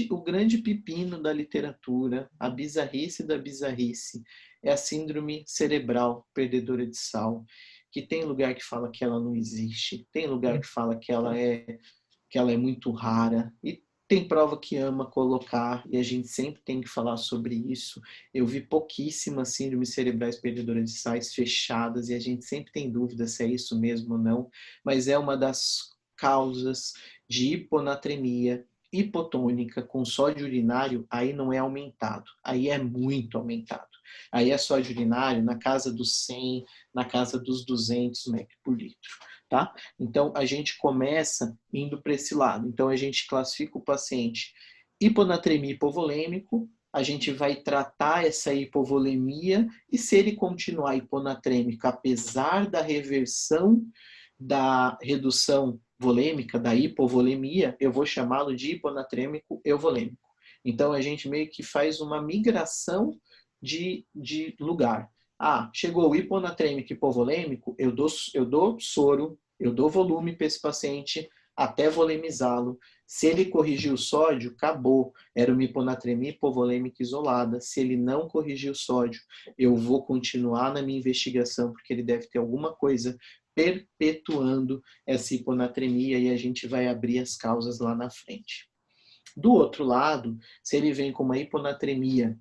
Speaker 2: o grande pepino da literatura, a bizarrice da bizarrice, é a síndrome cerebral perdedora de sal, que tem lugar que fala que ela não existe, tem lugar que fala que ela é muito rara, e tem prova que ama colocar, e a gente sempre tem que falar sobre isso. Eu vi pouquíssimas síndromes cerebrais perdedoras de sais fechadas, e a gente sempre tem dúvida se é isso mesmo ou não, mas é uma das causas de hiponatremia hipotônica com sódio urinário. Aí não é aumentado, aí é muito aumentado. Aí é sódio urinário na casa dos 100, na casa dos 200 mEq por litro. Tá? Então, a gente começa indo para esse lado. Então, a gente classifica o paciente hiponatremia hipovolêmico, a gente vai tratar essa hipovolemia, e se ele continuar hiponatrêmico, apesar da reversão da redução volêmica, da hipovolemia, eu vou chamá-lo de hiponatrêmico euvolêmico. Então, a gente meio que faz uma migração de lugar. Chegou o hiponatrêmico hipovolêmico, eu dou soro, eu dou volume para esse paciente até volemizá-lo. Se ele corrigir o sódio, acabou. Era uma hiponatremia hipovolêmica isolada. Se ele não corrigir o sódio, eu vou continuar na minha investigação, porque ele deve ter alguma coisa perpetuando essa hiponatremia, e a gente vai abrir as causas lá na frente. Do outro lado, se ele vem com uma hiponatremia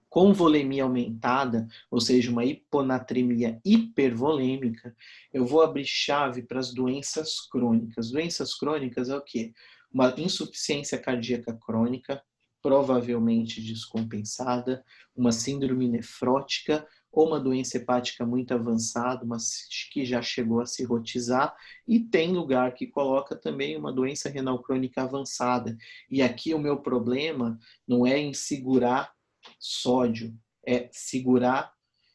Speaker 2: com volemia aumentada, ou seja, uma hiponatremia hipervolêmica, eu vou abrir chave para as doenças crônicas. Doenças crônicas é o quê? Uma insuficiência cardíaca crônica, provavelmente descompensada, uma síndrome nefrótica, ou uma doença hepática muito avançada, mas que já chegou a cirrotizar, e tem lugar que coloca também uma doença renal crônica avançada. E aqui o meu problema não é em segurar sódio, é segurar,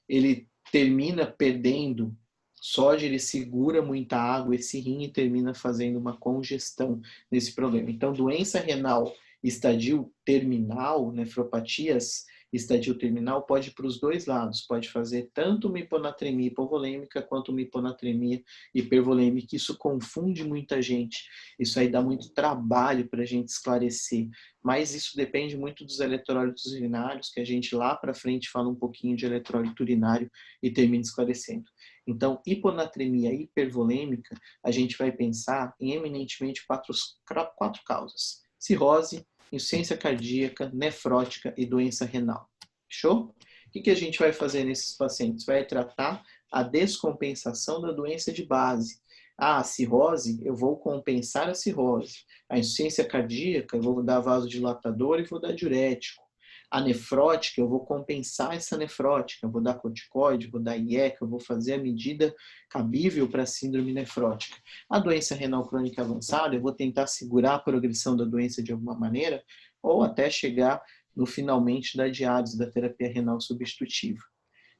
Speaker 2: ele termina perdendo sódio, ele segura muita água, esse rim, e termina fazendo uma congestão nesse problema. Então, doença renal estadio terminal, nefropatias estadio terminal pode ir para os dois lados, pode fazer tanto uma hiponatremia hipovolêmica quanto uma hiponatremia hipervolêmica. Isso confunde muita gente, isso aí dá muito trabalho para a gente esclarecer, mas isso depende muito dos eletrólitos urinários, que a gente lá para frente fala um pouquinho de eletrólito urinário e termina esclarecendo. Então, hiponatremia hipervolêmica, a gente vai pensar em eminentemente quatro causas: cirrose, insuficiência cardíaca, nefrótica e doença renal. Show? O que a gente vai fazer nesses pacientes? Vai tratar a descompensação da doença de base. A cirrose, eu vou compensar a cirrose. A insuficiência cardíaca, eu vou dar vasodilatador e vou dar diurético. A nefrótica, eu vou compensar essa nefrótica, eu vou dar corticoide, vou dar IECA, eu vou fazer a medida cabível para a síndrome nefrótica. A doença renal crônica avançada, eu vou tentar segurar a progressão da doença de alguma maneira, ou até chegar no finalmente da diálise, da terapia renal substitutiva.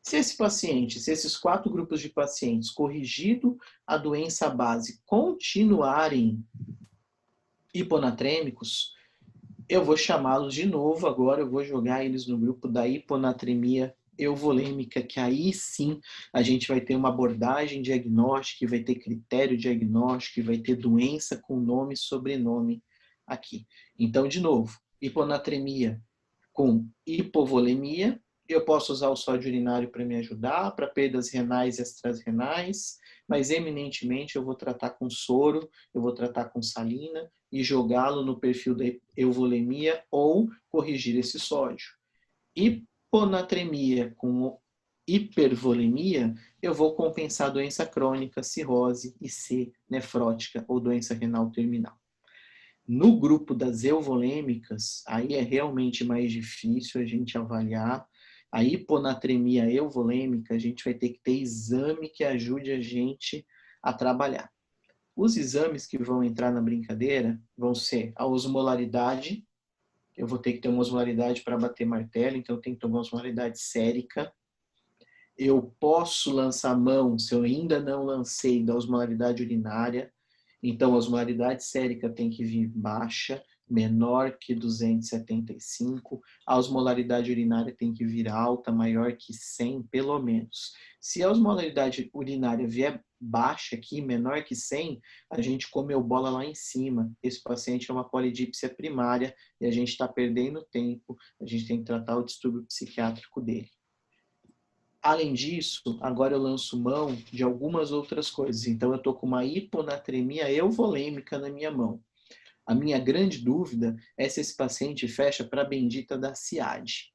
Speaker 2: Se esses 4 grupos de pacientes, corrigido a doença base, continuarem hiponatrêmicos, eu vou chamá-los de novo, agora eu vou jogar eles no grupo da hiponatremia euvolêmica, que aí sim a gente vai ter uma abordagem diagnóstica, vai ter critério diagnóstico, vai ter doença com nome e sobrenome aqui. Então, de novo, hiponatremia com hipovolemia, eu posso usar o sódio urinário para me ajudar, para perdas renais e extrarrenais, mas eminentemente eu vou tratar com soro, eu vou tratar com salina e jogá-lo no perfil da euvolemia ou corrigir esse sódio. Hiponatremia com hipervolemia, eu vou compensar doença crônica, cirrose e C, nefrótica ou doença renal terminal. No grupo das euvolêmicas, aí é realmente mais difícil a gente avaliar. A hiponatremia euvolêmica, a gente vai ter que ter exame que ajude a gente a trabalhar. Os exames que vão entrar na brincadeira vão ser a osmolaridade. Eu vou ter que ter uma osmolaridade para bater martelo, então eu tenho que ter uma osmolaridade sérica. Eu posso lançar mão, se eu ainda não lancei, da osmolaridade urinária. Então, a osmolaridade sérica tem que vir baixa, menor que 275. A osmolaridade urinária tem que vir alta, maior que 100, pelo menos. Se a osmolaridade urinária vier baixa aqui, menor que 100, a gente comeu bola lá em cima. Esse paciente é uma polidípsia primária e a gente está perdendo tempo, a gente tem que tratar o distúrbio psiquiátrico dele. Além disso, agora eu lanço mão de algumas outras coisas. Então, eu estou com uma hiponatremia euvolêmica na minha mão. A minha grande dúvida é se esse paciente fecha para a bendita da CIAD.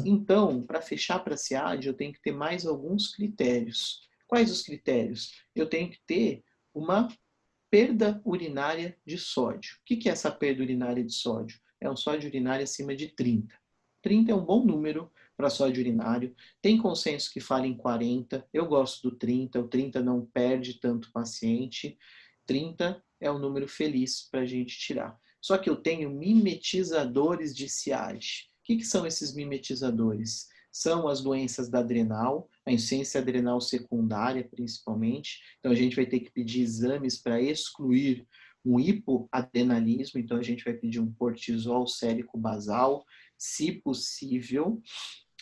Speaker 2: Então, para fechar para a CIAD, eu tenho que ter mais alguns critérios. Quais os critérios? Eu tenho que ter uma perda urinária de sódio. O que é essa perda urinária de sódio? É um sódio urinário acima de 30. 30 é um bom número para sódio urinário. Tem consenso que fala em 40. Eu gosto do 30. O 30 não perde tanto o paciente. 30 é um número feliz para a gente tirar. Só que eu tenho mimetizadores de CIAD. O que são esses mimetizadores? São as doenças da adrenal, a insuficiência adrenal secundária, principalmente. Então, a gente vai ter que pedir exames para excluir um hipoadrenalismo. Então, a gente vai pedir um cortisol sérico basal, se possível.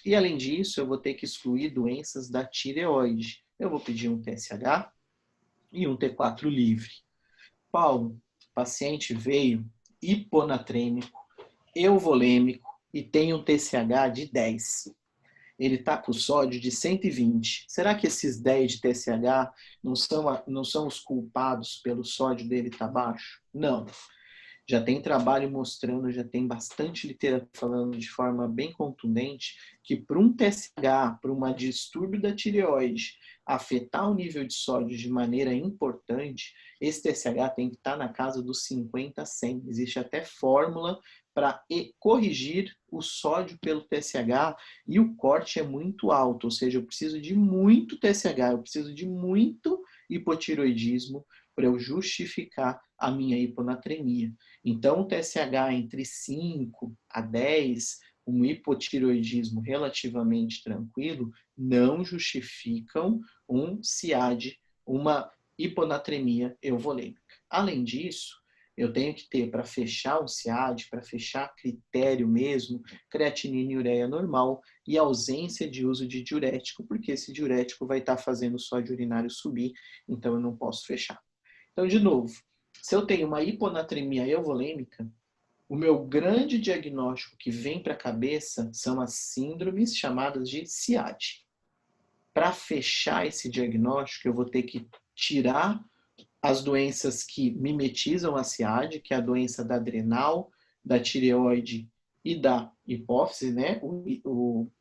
Speaker 2: E, além disso, eu vou ter que excluir doenças da tireoide. Eu vou pedir um TSH e um T4 livre. Paulo, o paciente veio hiponatrêmico, euvolêmico e tem um TSH de 10. Ele está com sódio de 120. Será que esses 10 de TSH não são os culpados pelo sódio dele estar baixo? Não. Já tem trabalho mostrando, já tem bastante literatura falando de forma bem contundente que para um TSH, para um distúrbio da tireoide, afetar o nível de sódio de maneira importante, esse TSH tem que estar na casa dos 50 a 100. Existe até fórmula para corrigir o sódio pelo TSH e o corte é muito alto, ou seja, eu preciso de muito TSH, eu preciso de muito hipotiroidismo para eu justificar a minha hiponatremia. Então, o TSH entre 5 a 10, um hipotiroidismo relativamente tranquilo, não justificam um CIAD, uma hiponatremia euvolêmica. Além disso, Eu tenho que ter, para fechar o SIAD, para fechar critério mesmo, creatinina e ureia normal e ausência de uso de diurético, porque esse diurético vai estar fazendo o sódio urinário subir, então eu não posso fechar. Então, de novo, se eu tenho uma hiponatremia euvolêmica, o meu grande diagnóstico que vem para a cabeça são as síndromes chamadas de SIAD. Para fechar esse diagnóstico, eu vou ter que tirar as doenças que mimetizam a SIAD, que é a doença da adrenal, da tireoide e da hipófise, né?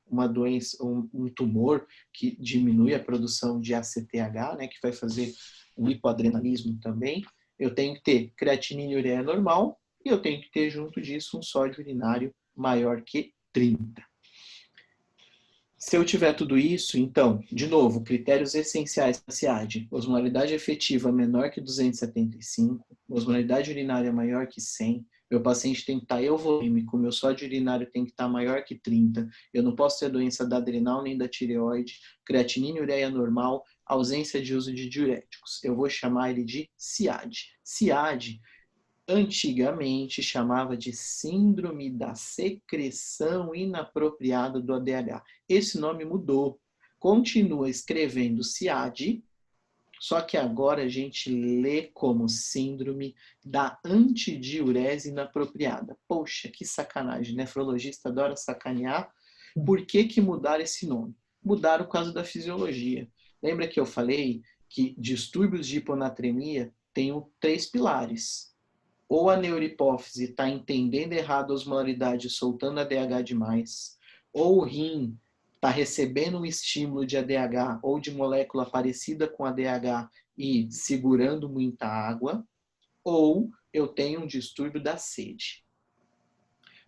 Speaker 2: Uma doença, um tumor que diminui a produção de ACTH, né? Que vai fazer um hipoadrenalismo também. Eu tenho que ter creatinina e ureia normal e eu tenho que ter junto disso um sódio urinário maior que 30. Se eu tiver tudo isso, então, de novo, critérios essenciais da SIAD: osmolaridade efetiva menor que 275, osmolaridade urinária maior que 100, meu paciente tem que estar euvolêmico, meu sódio urinário tem que estar maior que 30, eu não posso ter doença da adrenal nem da tireoide, creatinina e ureia normal, ausência de uso de diuréticos. Eu vou chamar ele de SIAD. SIAD antigamente chamava de síndrome da secreção inapropriada do ADH. Esse nome mudou. Continua escrevendo SIAD, só que agora a gente lê como síndrome da antidiurese inapropriada. Poxa, que sacanagem, nefrologista adora sacanear. Por que mudaram esse nome? Mudaram por causa da fisiologia. Lembra que eu falei que distúrbios de hiponatremia têm 3 pilares: ou a neurihipófise está entendendo errado a osmolaridade e soltando ADH demais, ou o rim está recebendo um estímulo de ADH ou de molécula parecida com ADH e segurando muita água, ou eu tenho um distúrbio da sede.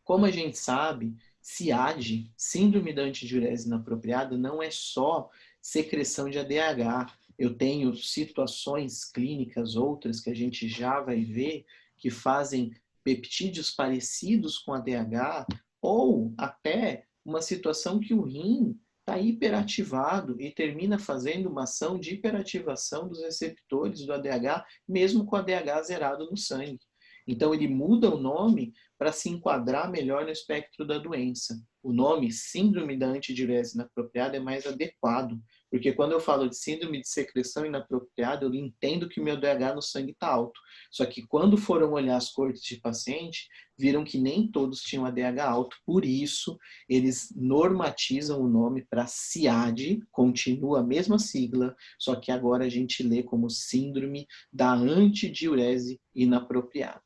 Speaker 2: Como a gente sabe, SIAD, síndrome da antidiurese inapropriada, não é só secreção de ADH. Eu tenho situações clínicas, outras que a gente já vai ver, que fazem peptídeos parecidos com ADH, ou até uma situação que o rim está hiperativado e termina fazendo uma ação de hiperativação dos receptores do ADH, mesmo com o ADH zerado no sangue. Então, ele muda o nome para se enquadrar melhor no espectro da doença. O nome síndrome da antidiurese inapropriada é mais adequado, porque quando eu falo de síndrome de secreção inapropriada, eu entendo que o meu DH no sangue está alto. Só que quando foram olhar as cortes de paciente, viram que nem todos tinham ADH alto. Por isso, eles normatizam o nome para SIAD, continua a mesma sigla, só que agora a gente lê como síndrome da antidiurese inapropriada.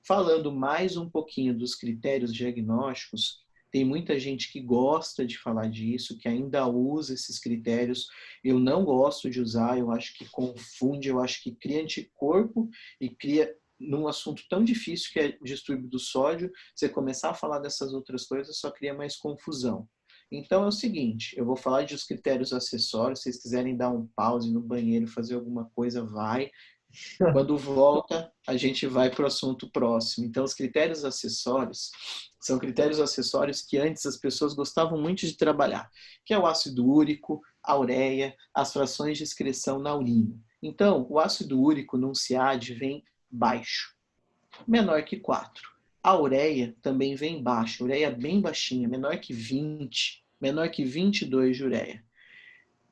Speaker 2: Falando mais um pouquinho dos critérios diagnósticos, tem muita gente que gosta de falar disso, que ainda usa esses critérios. Eu não gosto de usar, eu acho que confunde, eu acho que cria anticorpo e cria, num assunto tão difícil que é distúrbio do sódio, você começar a falar dessas outras coisas só cria mais confusão. Então é o seguinte, eu vou falar dos critérios acessórios, se vocês quiserem dar um pause no banheiro, fazer alguma coisa, vai. Quando volta, a gente vai para o assunto próximo. Então, os critérios acessórios são critérios acessórios que antes as pessoas gostavam muito de trabalhar, que é o ácido úrico, a ureia, as frações de excreção na urina. Então, o ácido úrico num SIAD vem baixo, menor que 4. A ureia também vem baixa, ureia bem baixinha, menor que 20, menor que 22 de ureia.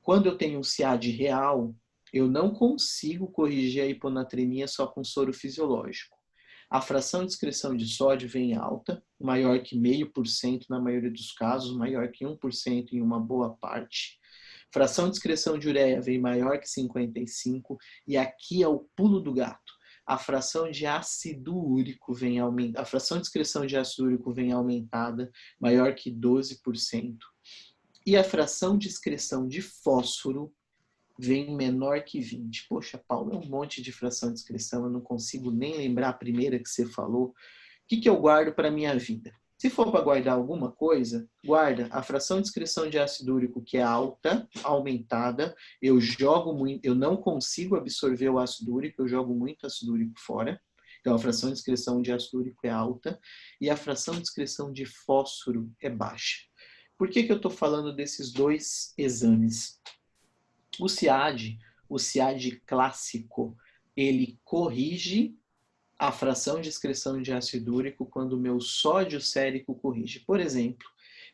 Speaker 2: Quando eu tenho um SIAD real, eu não consigo corrigir a hiponatremia só com soro fisiológico. A fração de excreção de sódio vem alta, maior que 0,5% na maioria dos casos, maior que 1% em uma boa parte. Fração de excreção de ureia vem maior que 55%, e aqui é o pulo do gato. A fração de ácido úrico vem aumentada, a fração de excreção de ácido úrico vem aumentada, maior que 12%. E a fração de excreção de fósforo vem menor que 20. Poxa, Paulo, é um monte de fração de excreção, eu não consigo nem lembrar a primeira que você falou. O que eu guardo para a minha vida? Se for para guardar alguma coisa, guarda a fração de excreção de ácido úrico, que é alta, aumentada. Eu jogo muito, eu não consigo absorver o ácido úrico, eu jogo muito ácido úrico fora. Então, a fração de excreção de ácido úrico é alta e a fração de excreção de fósforo é baixa. Por que eu estou falando desses dois exames? O SIAD clássico, ele corrige a fração de excreção de ácido úrico quando o meu sódio sérico corrige. Por exemplo,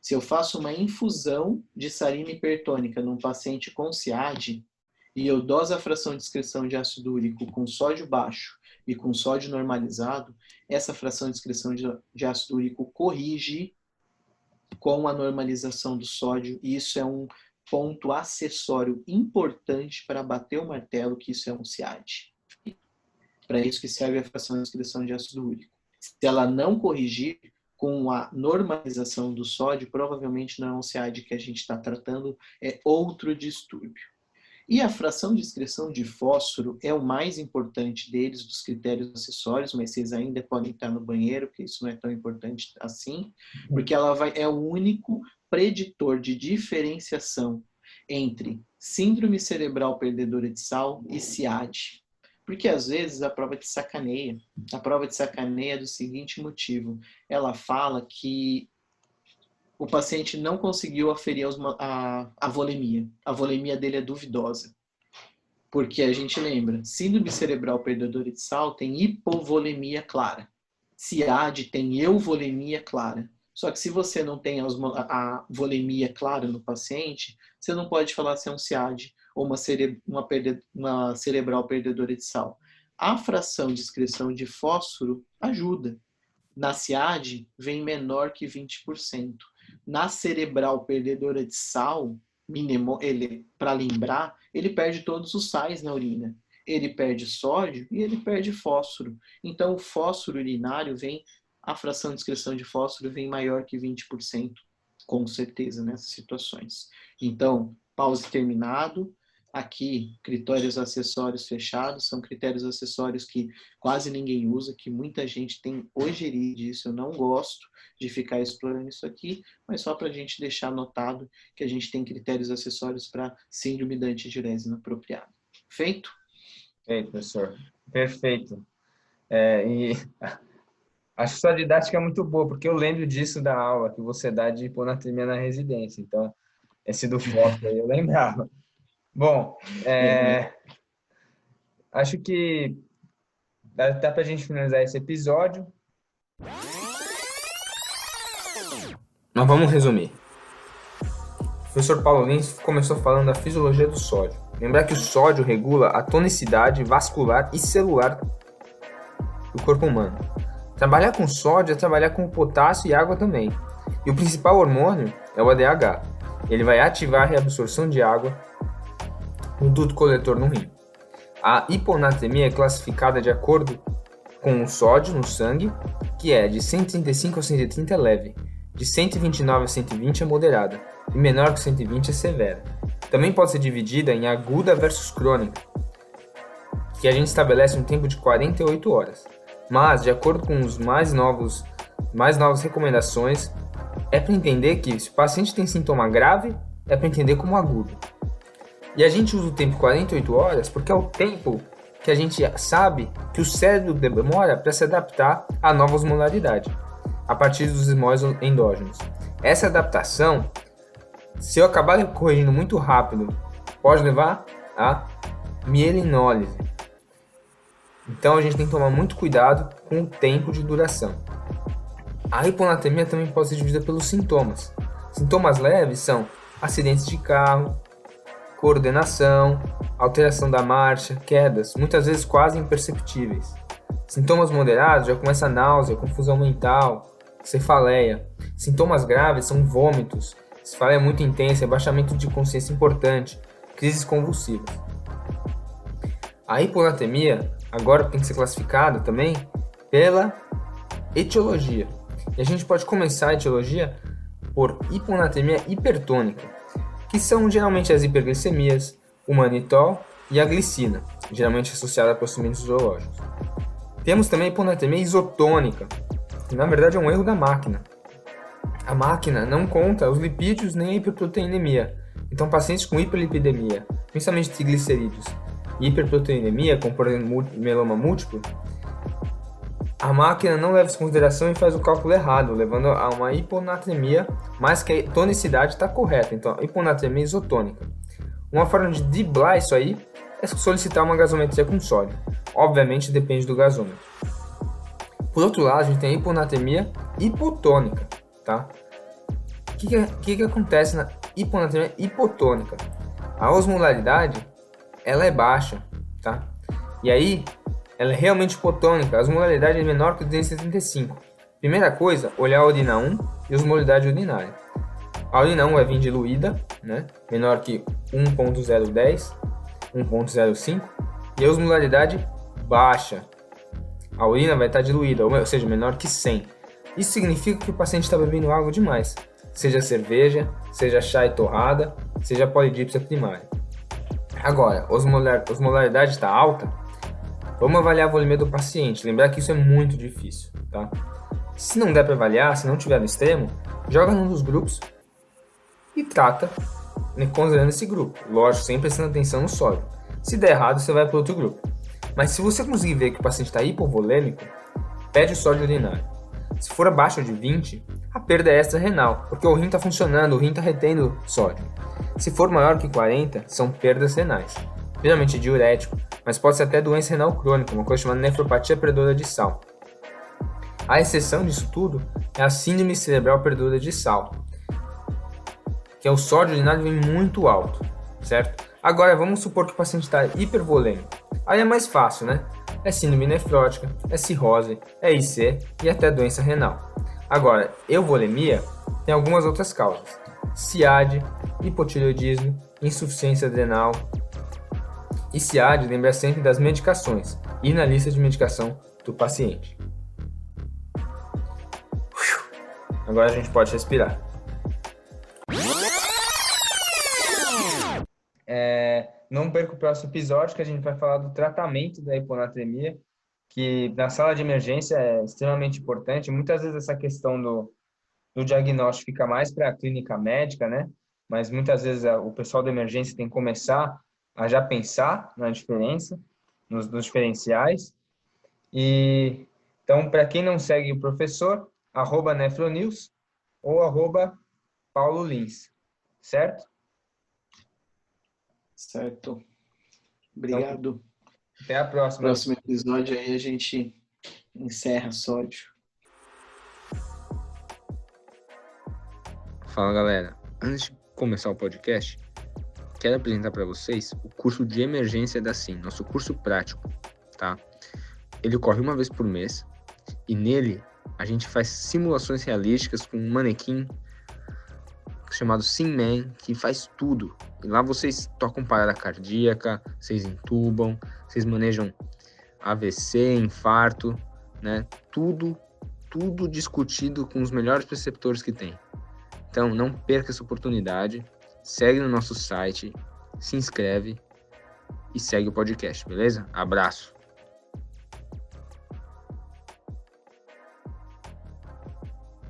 Speaker 2: se eu faço uma infusão de salina hipertônica num paciente com SIAD e eu doso a fração de excreção de ácido úrico com sódio baixo e com sódio normalizado, essa fração de excreção de ácido úrico corrige com a normalização do sódio, e isso é um ponto acessório importante para bater o martelo que isso é um SIAD. Para isso que serve a fração de excreção de ácido úrico. Se ela não corrigir com a normalização do sódio, provavelmente não é um SIAD que a gente está tratando, é outro distúrbio. E a fração de excreção de fósforo é o mais importante deles, dos critérios acessórios, mas vocês ainda podem estar no banheiro, porque isso não é tão importante assim, porque ela é o único preditor de diferenciação entre síndrome cerebral perdedora de sal e SIAD. Porque às vezes a prova te sacaneia. A prova te sacaneia do seguinte motivo. Ela fala que o paciente não conseguiu aferir a volemia. A volemia dele é duvidosa. Porque a gente lembra, síndrome cerebral perdedora de sal tem hipovolemia clara. SIAD tem euvolemia clara. Só que se você não tem a volemia clara no paciente, você não pode falar se é um SIAD ou uma cerebral perdedora de sal. A fração de excreção de fósforo ajuda. Na SIAD, vem menor que 20%. Na cerebral perdedora de sal, para lembrar, ele perde todos os sais na urina. Ele perde sódio e ele perde fósforo. Então, o fósforo urinário a fração de excreção de fósforo vem maior que 20%, com certeza, nessas situações. Então, pause terminado. Aqui, critérios acessórios fechados, são critérios acessórios que quase ninguém usa, que muita gente tem ojeriza disso. Eu não gosto de ficar explorando isso aqui, mas só para a gente deixar anotado que a gente tem critérios acessórios para síndrome da antidiurese inapropriada. Feito?
Speaker 1: Feito, professor. Perfeito. E acho que sua didática é muito boa, porque eu lembro disso da aula que você dá de hiponatremia na residência. Então, esse do fósforo aí eu lembrava. Bom, acho que dá para a gente finalizar esse episódio. Mas vamos resumir. O professor Paulo Lins começou falando da fisiologia do sódio. Lembrar que o sódio regula a tonicidade vascular e celular do corpo humano. Trabalhar com sódio é trabalhar com potássio e água também. E o principal hormônio é o ADH. Ele vai ativar a reabsorção de água no duto coletor no rim. A hiponatremia é classificada de acordo com o sódio no sangue, que é de 135 a 130 é leve, de 129 a 120 é moderada, e menor que 120 é severa. Também pode ser dividida em aguda versus crônica, que a gente estabelece um tempo de 48 horas. Mas, de acordo com os mais novas recomendações, é para entender que se o paciente tem sintoma grave, é para entender como agudo. E a gente usa o tempo 48 horas porque é o tempo que a gente sabe que o cérebro demora para se adaptar a nova osmolaridade, a partir dos esmóis endógenos. Essa adaptação, se eu acabar corrigindo muito rápido, pode levar a mielinólise. Então a gente tem que tomar muito cuidado com o tempo de duração. A hiponatremia também pode ser dividida pelos sintomas. Sintomas leves são acidentes de carro, coordenação, alteração da marcha, quedas, muitas vezes quase imperceptíveis. Sintomas moderados já começa a náusea, confusão mental, cefaleia. Sintomas graves são vômitos, cefaleia muito intensa, abaixamento de consciência importante, crises convulsivas. A hiponatremia agora tem que ser classificada também pela etiologia. E a gente pode começar a etiologia por hiponatremia hipertônica, que são geralmente as hiperglicemias, o manitol e a glicina, geralmente associada a procedimentos zoológicos. Temos também a hiponatremia isotônica, que na verdade é um erro da máquina. A máquina não conta os lipídios nem a hiperproteinemia. Então, pacientes com hiperlipidemia, principalmente triglicerídeos, e hiperproteinemia, como por exemplo mieloma múltiplo, a máquina não leva isso em consideração e faz o cálculo errado, levando a uma hiponatremia, mas que a tonicidade está correta. Então, hiponatremia isotônica. Uma forma de driblar isso aí é solicitar uma gasometria com sódio. Obviamente, depende do gasômetro. Por outro lado, a gente tem a hiponatremia hipotônica, tá? O que acontece na hiponatremia hipotônica? A osmolaridade, ela é baixa, tá? E aí, ela é realmente hipotônica, a osmolaridade é menor que 275. Primeira coisa, olhar a urina 1 e a osmolaridade urinária. A urina 1 vai vir diluída, né? Menor que 1.010, 1.05, e a osmolaridade baixa. A urina vai estar diluída, ou seja, menor que 100. Isso significa que o paciente está bebendo água demais, seja cerveja, seja chá e torrada, seja polidipsia primária. Agora, a osmolaridade está alta, vamos avaliar a volemia do paciente. Lembrar que isso é muito difícil, tá? Se não der para avaliar, se não tiver no extremo, joga num dos grupos e trata considerando esse grupo. Lógico, sempre prestando atenção no sódio. Se der errado, você vai para outro grupo. Mas se você conseguir ver que o paciente está hipovolêmico, pede o sódio urinário. Se for abaixo de 20, a perda é extra-renal, porque o rim está funcionando, o rim está retendo sódio. Se for maior que 40, são perdas renais, geralmente diurético, mas pode ser até doença renal crônica, uma coisa chamada nefropatia perdedora de sal. A exceção disso tudo é a síndrome cerebral perdedora de sal, que é o sódio urinário vem muito alto, certo? Agora vamos supor que o paciente está hipervolêmico. Aí é mais fácil, né? É síndrome nefrótica, é cirrose, é IC e até doença renal. Agora, euvolemia tem algumas outras causas. CIAD, hipotireoidismo, insuficiência adrenal. E CIAD lembra sempre das medicações e na lista de medicação do paciente. Agora a gente pode respirar. Não perca o próximo episódio, que a gente vai falar do tratamento da hiponatremia, que na sala de emergência é extremamente importante. Muitas vezes essa questão do diagnóstico fica mais para a clínica médica, né? Mas muitas vezes o pessoal da emergência tem que começar a já pensar na diferença, nos diferenciais. E então, para quem não segue o professor, @nefronews ou @paulolins, certo?
Speaker 2: Certo. Obrigado.
Speaker 1: Então, até a próxima.
Speaker 2: No próximo episódio aí a gente encerra sódio.
Speaker 1: Fala, galera. Antes de começar o podcast, quero apresentar para vocês o curso de emergência da SIM, nosso curso prático, tá? Ele ocorre uma vez por mês e nele a gente faz simulações realísticas com um manequim chamado SimMan, que faz tudo. E lá vocês tocam parada cardíaca, vocês intubam, vocês manejam AVC, infarto, né? Tudo discutido com os melhores preceptores que tem. Então, não perca essa oportunidade. Segue no nosso site, se inscreve e segue o podcast, beleza? Abraço!